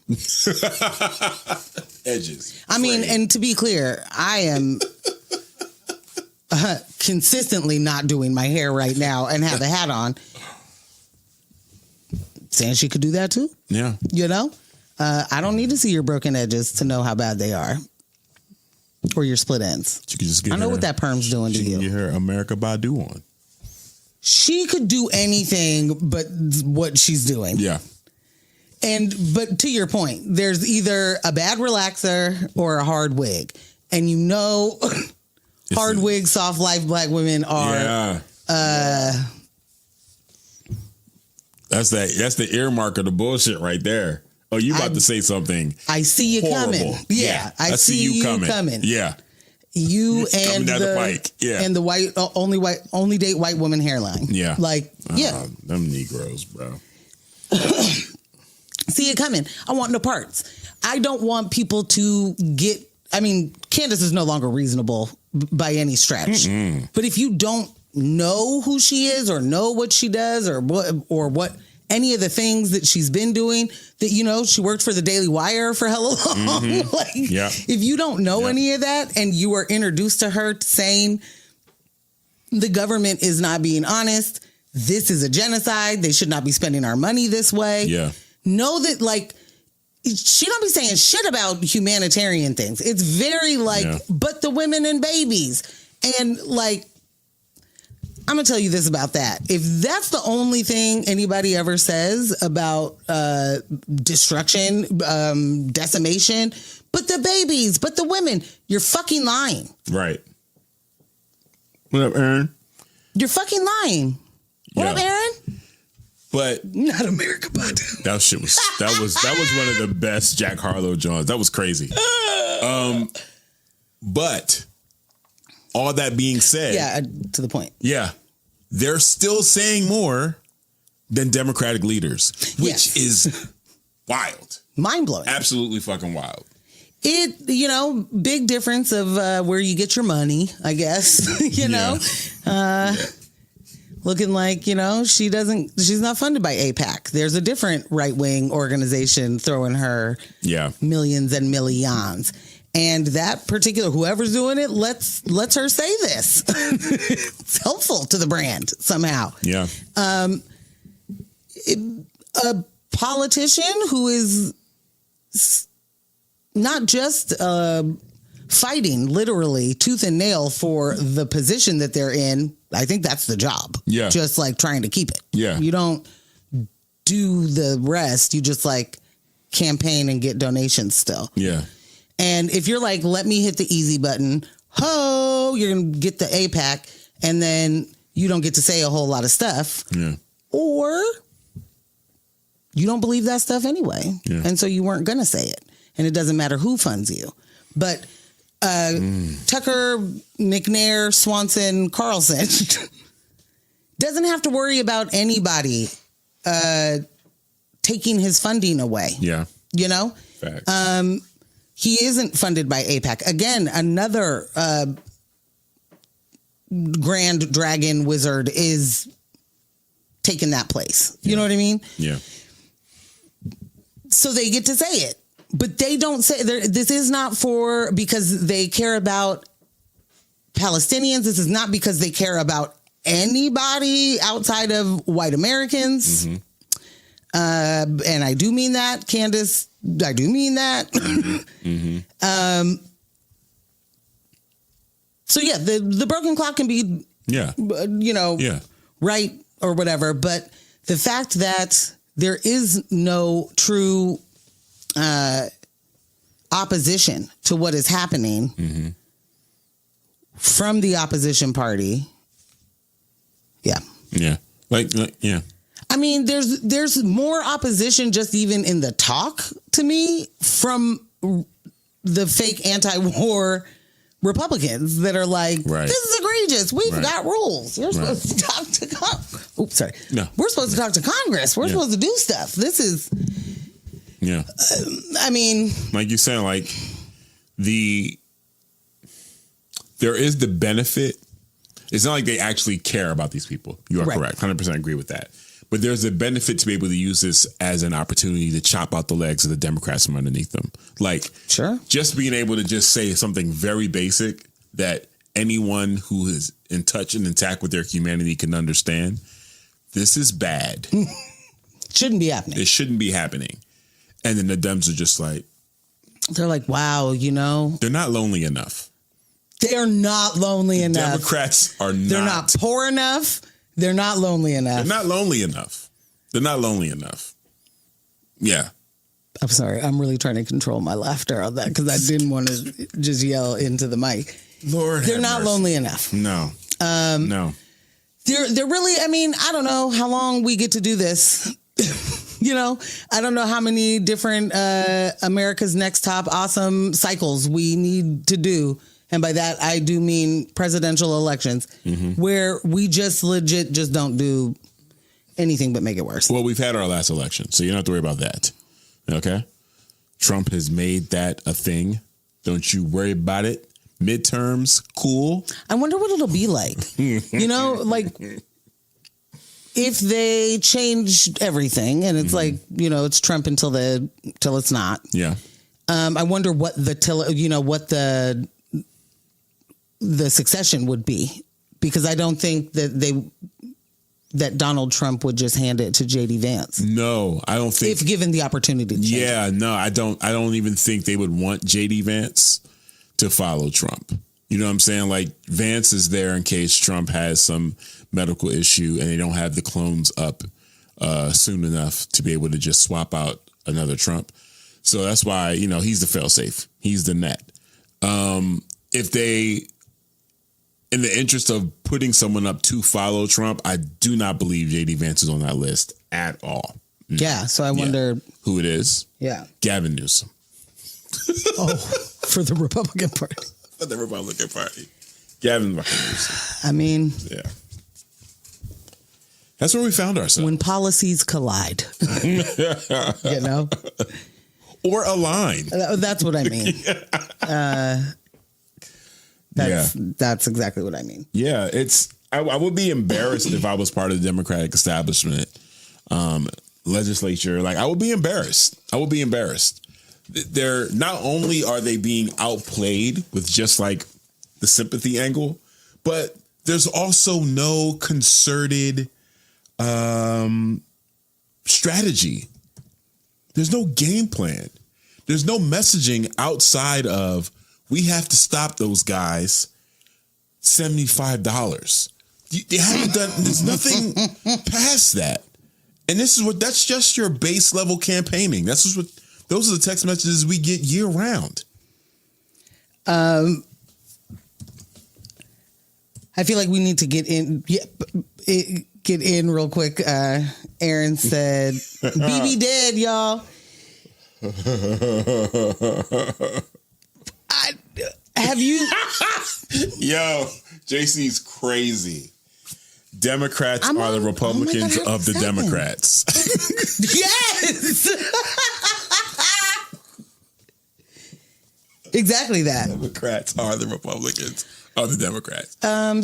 Edges. I mean, and to be clear, I am consistently not doing my hair right now and have a hat on. Saying she could do that too. Yeah. You know? I don't need to see your broken edges to know how bad they are, or your split ends. She could just get I know what that perm's doing to you. Get her America Badu on. She could do anything but what she's doing. Yeah. But to your point, there's either a bad relaxer or a hard wig, and you know, hard wigs, soft life black women are. Yeah. That's the earmark of the bullshit right there. Oh, you about to say something? I see you horrible. Coming. Yeah, I see you coming. Yeah, you it's and the pike. Yeah, and the only date white woman hairline. Yeah, them Negroes, bro. See it coming. I want no parts. I don't want people to get. I mean, Klandace is no longer reasonable by any stretch. But if you don't know who she is or know what she does or what any of the things that she's been doing, that, you know, she worked for the Daily Wire for hella long. If you don't know any of that and you are introduced to her saying the government is not being honest, this is a genocide, they should not be spending our money this way. Yeah. Know that, like, she don't be saying shit about humanitarian things. It's very but the women and babies. And like, I'm going to tell you this about that. If that's the only thing anybody ever says about destruction, decimation, but the babies, but the women, you're fucking lying. Right. What up, Aaron? You're fucking lying. What up, Aaron? But not America Badu. That was one of the best Jack Harlow Johns. That was crazy. But all that being said, to the point. Yeah, they're still saying more than Democratic leaders, which is wild, mind blowing, absolutely fucking wild. Big difference of where you get your money, I guess. Looking like, she's not funded by AIPAC. There's a different right-wing organization throwing her millions and millions. And that particular, whoever's doing it, lets her say this. It's helpful to the brand somehow. Yeah. A politician who is not just fighting literally tooth and nail for the position that they're in. I think that's the job. Yeah. Just like trying to keep it. Yeah. You don't do the rest. You just like campaign and get donations still. Yeah. And if you're like, let me hit the easy button, you're going to get the APAC, and then you don't get to say a whole lot of stuff. Yeah. Or you don't believe that stuff anyway. Yeah. And so you weren't going to say it. And it doesn't matter who funds you. But Tucker, McNair, Swanson, Carlson doesn't have to worry about anybody taking his funding away. Yeah. You know? Facts. He isn't funded by APAC. Again, another grand dragon wizard is taking that place. You know what I mean? Yeah. So they get to say it. But they don't say, this is not because they care about Palestinians. This is not because they care about anybody outside of white Americans. Mm-hmm. And I do mean that, Candace. I do mean that. Mm-hmm. So yeah, the broken clock can be, right or whatever. But the fact that there is no true opposition to what is happening from the opposition party. Yeah. Yeah. Like yeah. I mean, there's more opposition just even in the talk to me from the fake anti-war Republicans that are like, right. This is egregious. We've right. got rules. You're right. supposed to talk to Oops, sorry. No. We're supposed to talk to Congress. We're supposed to do stuff. This is... Yeah. I mean... Like you're saying, like, there is the benefit. It's not like they actually care about these people. You are correct. 100% agree with that. But there's a benefit to be able to use this as an opportunity to chop out the legs of the Democrats from underneath them. Like, sure, just being able to just say something very basic that anyone who is in touch and intact with their humanity can understand. This is bad. Shouldn't be happening. It shouldn't be happening. And then the Dems are just like... They're like, wow, They're not lonely enough. They're not lonely enough. Democrats are not. They're not poor enough. They're not lonely enough. They're not lonely enough. They're not lonely enough. Yeah. I'm sorry. I'm really trying to control my laughter on that because I didn't want to just yell into the mic. Lord, they're not lonely enough. No. No. They're really, I mean, I don't know how long we get to do this. I don't know how many different America's Next Top Awesome cycles we need to do. And by that, I do mean presidential elections where we just legit just don't do anything but make it worse. Well, we've had our last election, so you don't have to worry about that. Okay? Trump has made that a thing. Don't you worry about it. Midterms, cool. I wonder what it'll be like. Like if they changed everything and it's like, it's Trump until it's not. Yeah. I wonder what the succession would be, because I don't think that Donald Trump would just hand it to JD Vance. No, I don't think, if given the opportunity to change it. No, I don't even think they would want JD Vance to follow Trump. You know what I'm saying? Like, Vance is there in case Trump has some medical issue and they don't have the clones up soon enough to be able to just swap out another Trump. So that's why, he's the fail-safe. He's the net. If they, in the interest of putting someone up to follow Trump, I do not believe JD Vance is on that list at all. Yeah, so I wonder who it is. Yeah. Gavin Newsom. For the Republican Party. For the Republican Party. Gavin Newsom. I mean, yeah. That's where we found ourselves. When policies collide. Or align. That's what I mean. That's exactly what I mean. Yeah, I would be embarrassed if I was part of the Democratic establishment legislature. Like, I would be embarrassed. they're not only are they being outplayed with just like the sympathy angle, but there's also no concerted strategy. There's no game plan. There's no messaging outside of we have to stop those guys. $75. They haven't done. There's nothing past that. And that's just your base level campaigning. Those are the text messages we get year round. I feel like we need to get in real quick. Aaron said, BB dead, y'all. Have you? Yo, JC's crazy. Democrats are the Republicans of the Democrats. Yes. Exactly that. Democrats are the Republicans of the Democrats.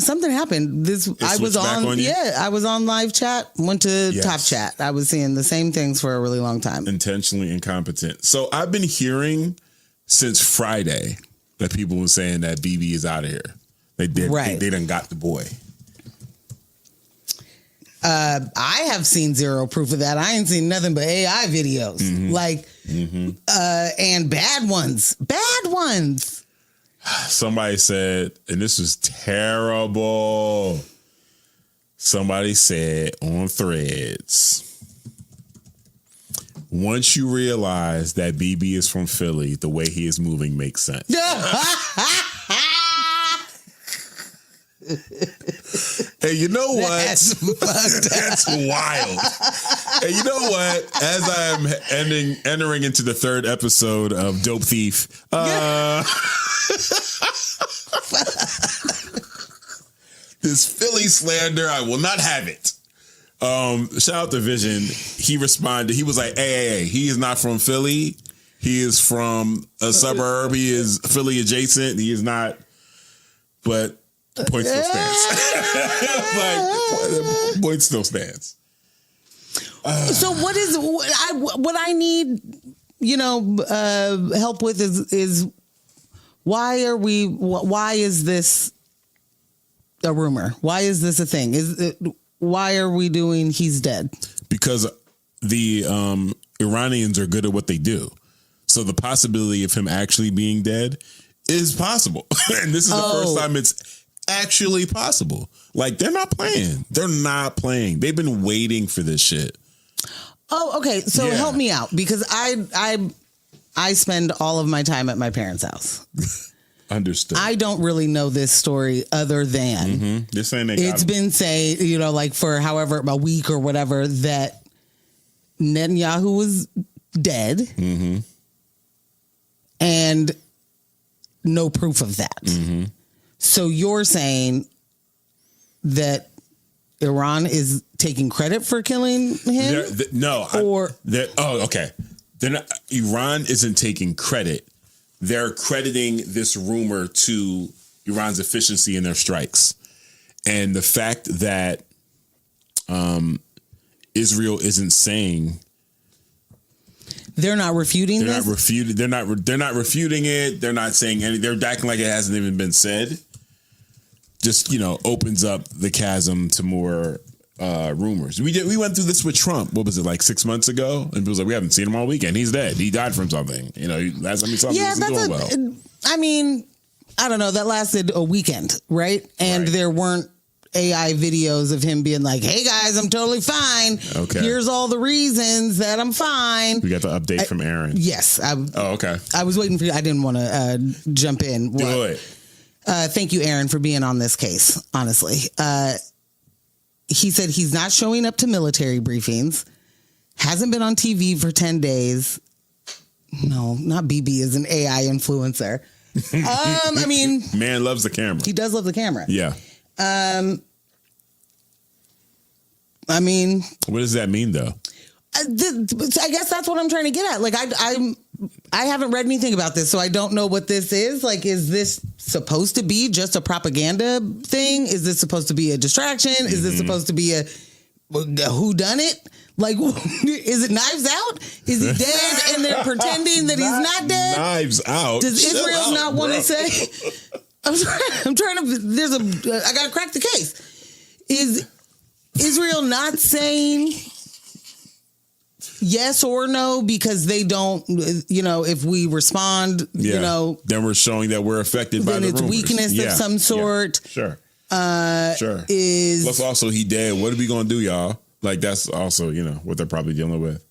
Something happened. I was on live chat, went to top chat. I was seeing the same things for a really long time. Intentionally incompetent. So I've been hearing since Friday that people were saying that BB is out of here. They done got the boy. I have seen zero proof of that. I ain't seen nothing but AI videos, and bad ones. Somebody said, and this was terrible. Somebody said on Threads, once you realize that BB is from Philly, the way he is moving makes sense. Hey, you know what? That's wild. Hey, you know what? As I'm entering into the third episode of Dope Thief, this Philly slander, I will not have it. Shout out to Vision. He responded. He was like, hey, he is not from Philly. He is from a suburb. He is Philly adjacent. He is not, but point still stands. Point still stands. So what I need, help with is why is this a rumor? Why is this a thing? Why are we doing he's dead? Because the Iranians are good at what they do. So the possibility of him actually being dead is possible. And this is the first time it's actually possible. Like, they're not playing. They've been waiting for this shit. Oh, okay. So help me out, because I spend all of my time at my parents' house. Understood. I don't really know this story other than they're saying it's been saying, like for however a week or whatever, that Netanyahu was dead, and no proof of that. So you're saying that Iran is taking credit for killing him? Okay. Iran isn't taking credit. They're crediting this rumor to Iran's efficiency in their strikes. And the fact that Israel isn't saying... They're not refuting this? They're not refuting it. They're not saying anything. They're acting like it hasn't even been said. Just, opens up the chasm to more rumors. We went through this with Trump. What was it, like 6 months ago? And people was like, we haven't seen him all weekend. He's dead. He died from something. Last time he saw him, he wasn't doing well. I mean, I don't know. That lasted a weekend, right? And there weren't AI videos of him being like, hey guys, I'm totally fine. Okay. Here's all the reasons that I'm fine. We got the update from Aaron. Yes. Okay. I was waiting for you. I didn't want to jump in. Do it. Thank you, Aaron, for being on this case, honestly. He said he's not showing up to military briefings, hasn't been on TV for 10 days. No, not BB is an AI influencer. I mean... Man loves the camera. He does love the camera. Yeah. I mean... What does that mean, though? I guess that's what I'm trying to get at. Like, I haven't read anything about this, so I don't know what this is. Like, is this supposed to be just a propaganda thing? Is this supposed to be a distraction? Is this supposed to be a whodunit? Like, is it Knives Out? Is he dead and they're pretending that he's not dead? Knives Out. Does Israel not want to say? I'm trying to. I gotta crack the case. Is Israel not saying yes or no because they don't? If we respond, then we're showing that we're affected by the rumors. Then it's weakness of some sort. Sure. Sure. Plus, also he dead. What are we gonna do, y'all? Like that's also what they're probably dealing with.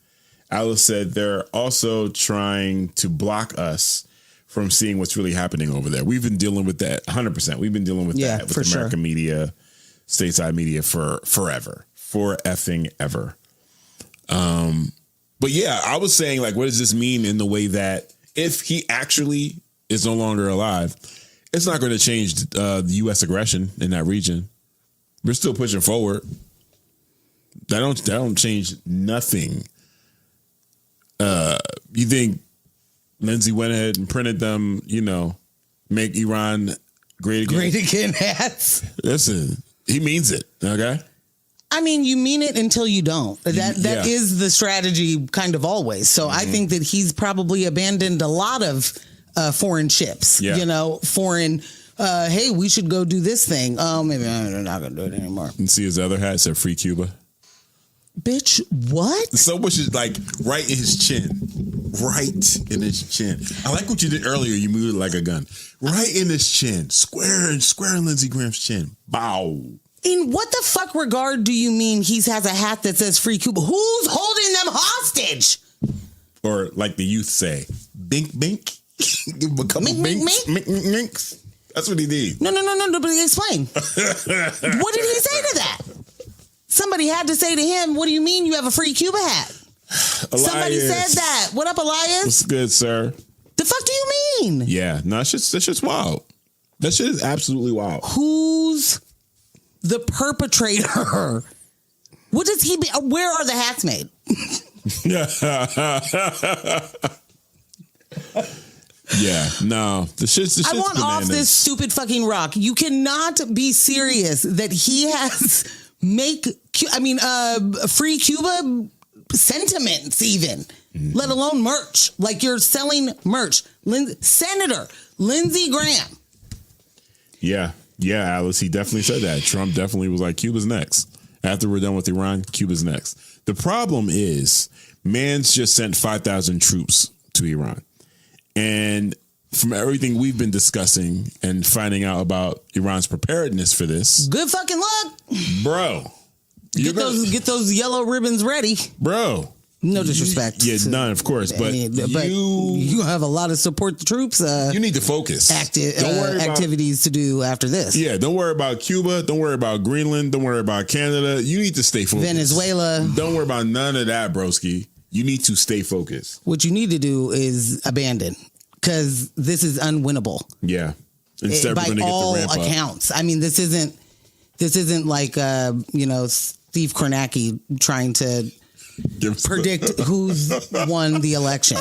Alice said they're also trying to block us from seeing what's really happening over there. We've been dealing with that 100%. We've been dealing with that with American media, stateside media for forever, for effing ever. But yeah, I was saying like, what does this mean in the way that if he actually is no longer alive, it's not going to change the U.S. aggression in that region. We're still pushing forward. That don't change nothing. You think Lindsay went ahead and printed them, make Iran great again? Great again hats. Listen, he means it, okay? I mean, you mean it until you don't. That is the strategy kind of always. So I think that he's probably abandoned a lot of foreign ships, foreign, hey, we should go do this thing. Oh, maybe I'm not going to do it anymore. And see his other hat said Free Cuba. Bitch, what? So much is like right in his chin. Right in his chin. I like what you did earlier. You moved it like a gun. Right in his chin. Square in Lindsey Graham's chin. Bow. In what the fuck regard do you mean he has a hat that says Free Cuba? Who's holding them hostage? Or like the youth say, bink, bink. Give him a couple binks. Mink, mink, minks. That's what he did. No, but explain. What did he say to that? Somebody had to say to him, what do you mean you have a Free Cuba hat? Elias. Somebody said that. What up, Elias? What's good, sir? The fuck do you mean? Yeah, no, that shit's wild. That shit is absolutely wild. Who's the perpetrator? What does he be? Where are the hats made? Yeah, no, the shit's I want bananas. off this stupid fucking rock. You cannot be serious that he has Free Cuba sentiments even, let alone merch. Like you're selling merch. Senator Lindsey Graham. Yeah, Alice, he definitely said that. Trump definitely was like, Cuba's next. After we're done with Iran, Cuba's next. The problem is, man's just sent 5,000 troops to Iran. And from everything we've been discussing and finding out about Iran's preparedness for this. Good fucking luck. Bro. Get those yellow ribbons ready. Bro. No disrespect. None, of course. But you have a lot of support the troops. You need to focus. Activities to do after this. Yeah, don't worry about Cuba. Don't worry about Greenland. Don't worry about Canada. You need to stay focused. Venezuela. Don't worry about none of that, broski. You need to stay focused. What you need to do is abandon, because this is unwinnable. Yeah. Instead, we're going to get the ramp up. By all accounts. I mean, this isn't like Steve Kornacki trying to predict who's won the election.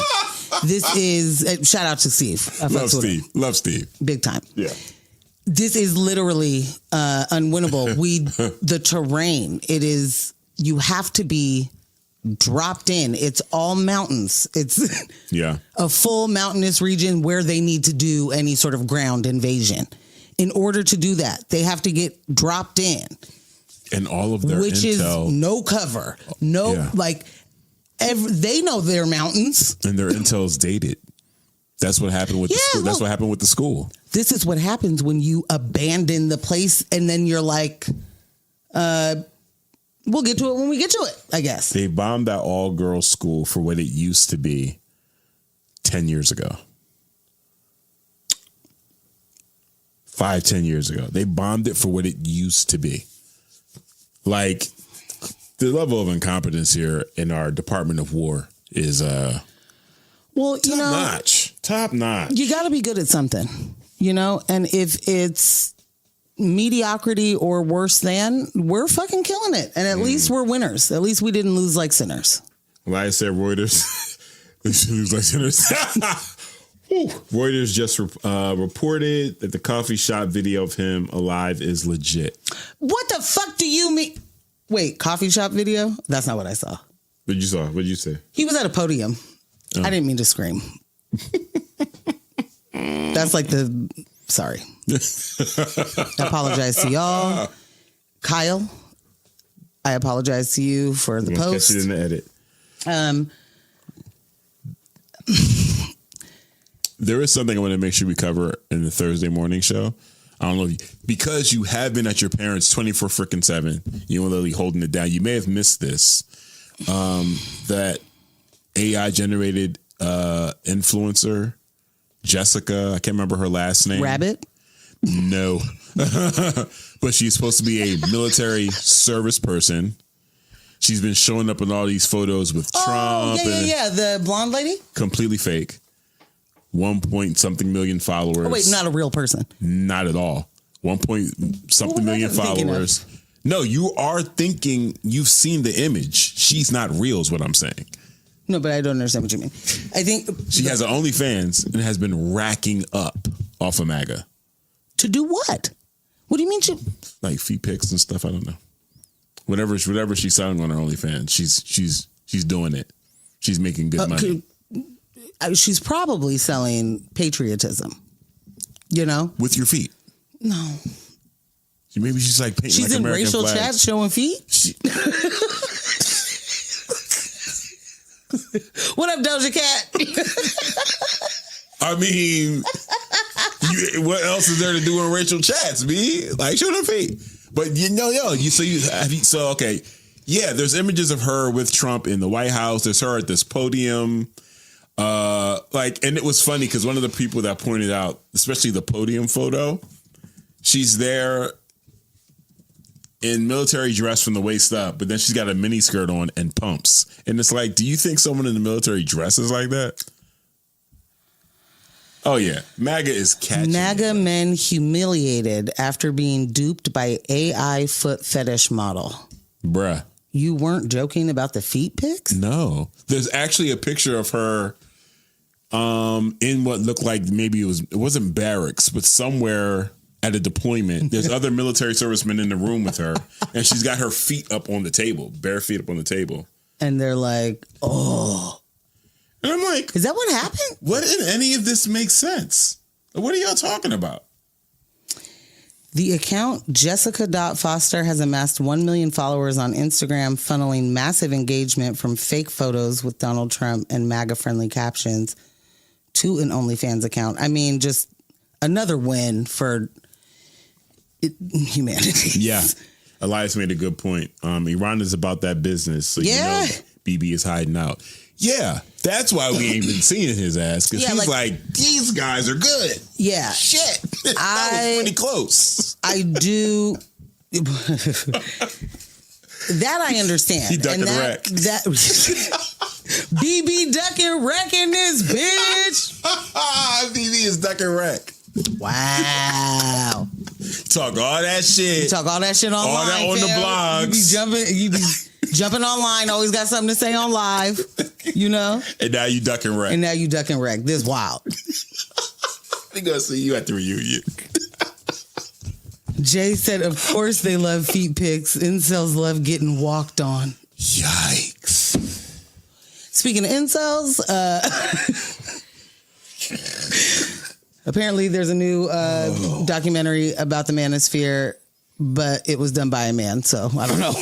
This is shout out to Steve. Love Steve. Big time. Yeah. This is literally unwinnable. The terrain. It is. You have to be dropped in. It's all mountains. It's a full mountainous region where they need to do any sort of ground invasion. In order to do that, they have to get dropped in. And all of their which intel. Is no cover. They know their mountains. And their intel's dated. That's what happened with the school. That's what happened with the school. This is what happens when you abandon the place and then you're like, we'll get to it when we get to it, I guess. They bombed that all-girls school for what it used to be 10 years ago. 5-10 years ago. They bombed it for what it used to be. Like, the level of incompetence here in our Department of War is top notch. You got to be good at something, and if it's mediocrity or worse than, we're fucking killing it. And at least we're winners. At least we didn't lose like sinners. Well, I said Reuters. They should lose like sinners. Reuters just reported that the coffee shop video of him alive is legit. What the fuck do you mean? Wait, coffee shop video? That's not what I saw. What you saw? What did you say? He was at a podium. Oh. I didn't mean to scream. That's like the... Sorry. I apologize to y'all. Kyle, I apologize to you for the post. Catch it in the edit. There is something I want to make sure we cover in the Thursday morning show. I don't know if you, because you have been at your parents 24/7, you were literally holding it down. You may have missed this. That AI generated influencer Jessica, I can't remember her last name. Rabbit? No. But she's supposed to be a military service person. She's been showing up in all these photos with Trump. Yeah. The blonde lady? Completely fake. 1-point-something million followers. Oh, wait, not a real person. Not at all. 1-point-something million followers. No, you are thinking you've seen the image. She's not real is what I'm saying. No, but I don't understand what you mean. I think... She has an OnlyFans and has been racking up off of MAGA. To do what? What do you mean she... Like feet pics and stuff, I don't know. Whatever she's selling on her OnlyFans, she's doing it. She's making good money. She's probably selling patriotism, you know? With your feet. No. Maybe she's like painting she's like in American racial flags. chat showing feet? What up, Doja Cat? I mean, what else is there to do in racial chats, B? Like, show them feet. But okay. Yeah, there's images of her with Trump in the White House. There's her at this podium. And it was funny because one of the people that pointed out, especially the podium photo, she's there in military dress from the waist up, but then she's got a mini skirt on and pumps. And it's like, do you think someone in the military dresses like that? Oh, yeah. MAGA is catching. MAGA men humiliated after being duped by AI foot fetish model. Bruh. You weren't joking about the feet pics? No. There's actually a picture of her in what looked like maybe it wasn't barracks, but somewhere at a deployment. There's other military servicemen in the room with her, and she's got her feet up on the table, bare feet up on the table. And they're like, oh. And I'm like, is that what happened? What in any of this makes sense? What are y'all talking about? The account Jessica.Foster has amassed 1 million followers on Instagram, funneling massive engagement from fake photos with Donald Trump and MAGA-friendly captions to an OnlyFans account. I mean, just another win for humanity. Yeah. Elias made a good point. Iran is about that business. So you know BB is hiding out. Yeah, that's why we ain't been seeing his ass. Because he's like, these guys are good. Yeah. Shit. That was pretty close. I do. That I understand. He ducking wreck. BB ducking wreck in this bitch. BB is ducking wreck. Wow. Talk all that shit. You talk all that shit online. All that on the blogs. You be jumping online. Always got something to say on live. You know? And now you ducking wreck. This wild. We gonna see you at the reunion. Jay said, of course they love feet pics. Incels love getting walked on. Yikes. Speaking of incels, apparently there's a new documentary about the manosphere, but it was done by a man, so I don't know.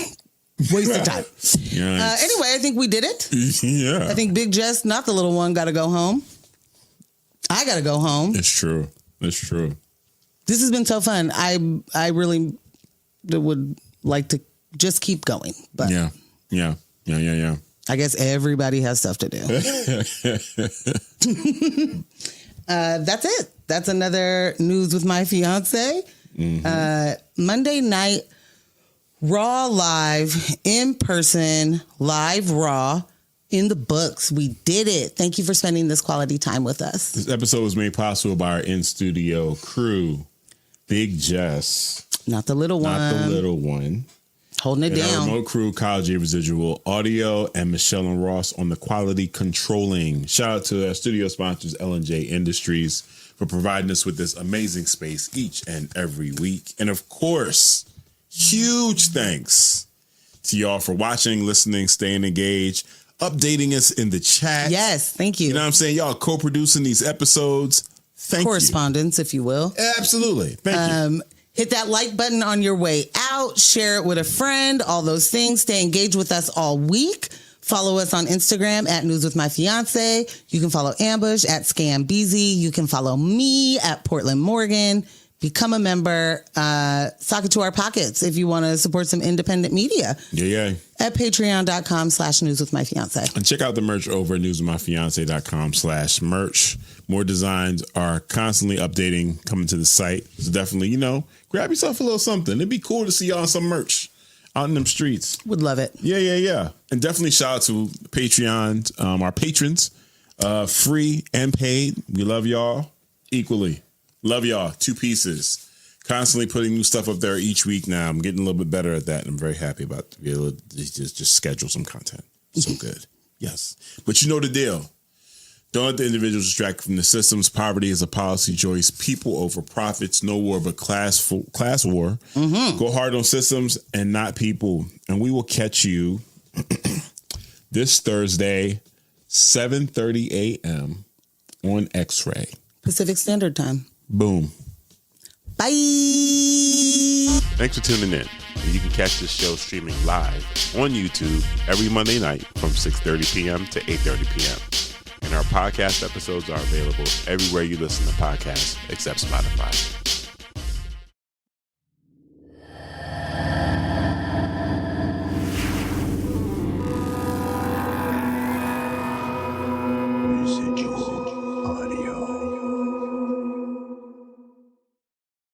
Waste of time. Anyway, I think we did it. Yeah. I think Big Jess, not the little one, got to go home. I got to go home. It's true. This has been so fun. I really would like to just keep going. But yeah. I guess everybody has stuff to do. That's it. That's another news with my fiance. Mm-hmm. Monday night, Raw live, in person, live Raw. In the books. We did it. Thank you for spending this quality time with us. This episode was made possible by our in-studio crew. Big Jess. Not the little one. Holding it down. Our remote crew, Kyle J. Residual Audio, and Michelle and Ross on the quality controlling. Shout out to our studio sponsors, L&J Industries, for providing us with this amazing space each and every week. And of course, huge thanks to y'all for watching, listening, staying engaged, updating us in the chat. Yes, thank you. You know what I'm saying? Y'all co-producing these episodes. Thank Correspondence, if you will. Absolutely. Thank you. Hit that like button on your way out. Share it with a friend. All those things. Stay engaged with us all week. Follow us on Instagram at News with My Fiance. You can follow Ambush at ScamBeezy. You can follow me at Portland Morgan. Become a member. Sock it to our pockets if you want to support some independent media. Yeah. At patreon.com/News with My Fiance. And check out the merch over at newswithmyfiance.com/merch. More designs are constantly updating, coming to the site. So definitely, grab yourself a little something. It'd be cool to see y'all on some merch out in them streets. Would love it. Yeah. And definitely shout out to Patreon, our patrons, free and paid. We love y'all equally. Love y'all. 2 pieces. Constantly putting new stuff up there each week now. I'm getting a little bit better at that. And I'm very happy about to be able to just schedule some content. So good. Yes. But you know the deal. Don't let the individuals distract from the systems. Poverty is a policy choice. People over profits. No war but class war. Mm-hmm. Go hard on systems and not people. And we will catch you this Thursday, 7:30 a.m. on X-Ray. Pacific Standard Time. Boom. Bye. Thanks for tuning in. And you can catch this show streaming live on YouTube every Monday night from 6:30 p.m. to 8:30 p.m. And our podcast episodes are available everywhere you listen to podcasts except Spotify.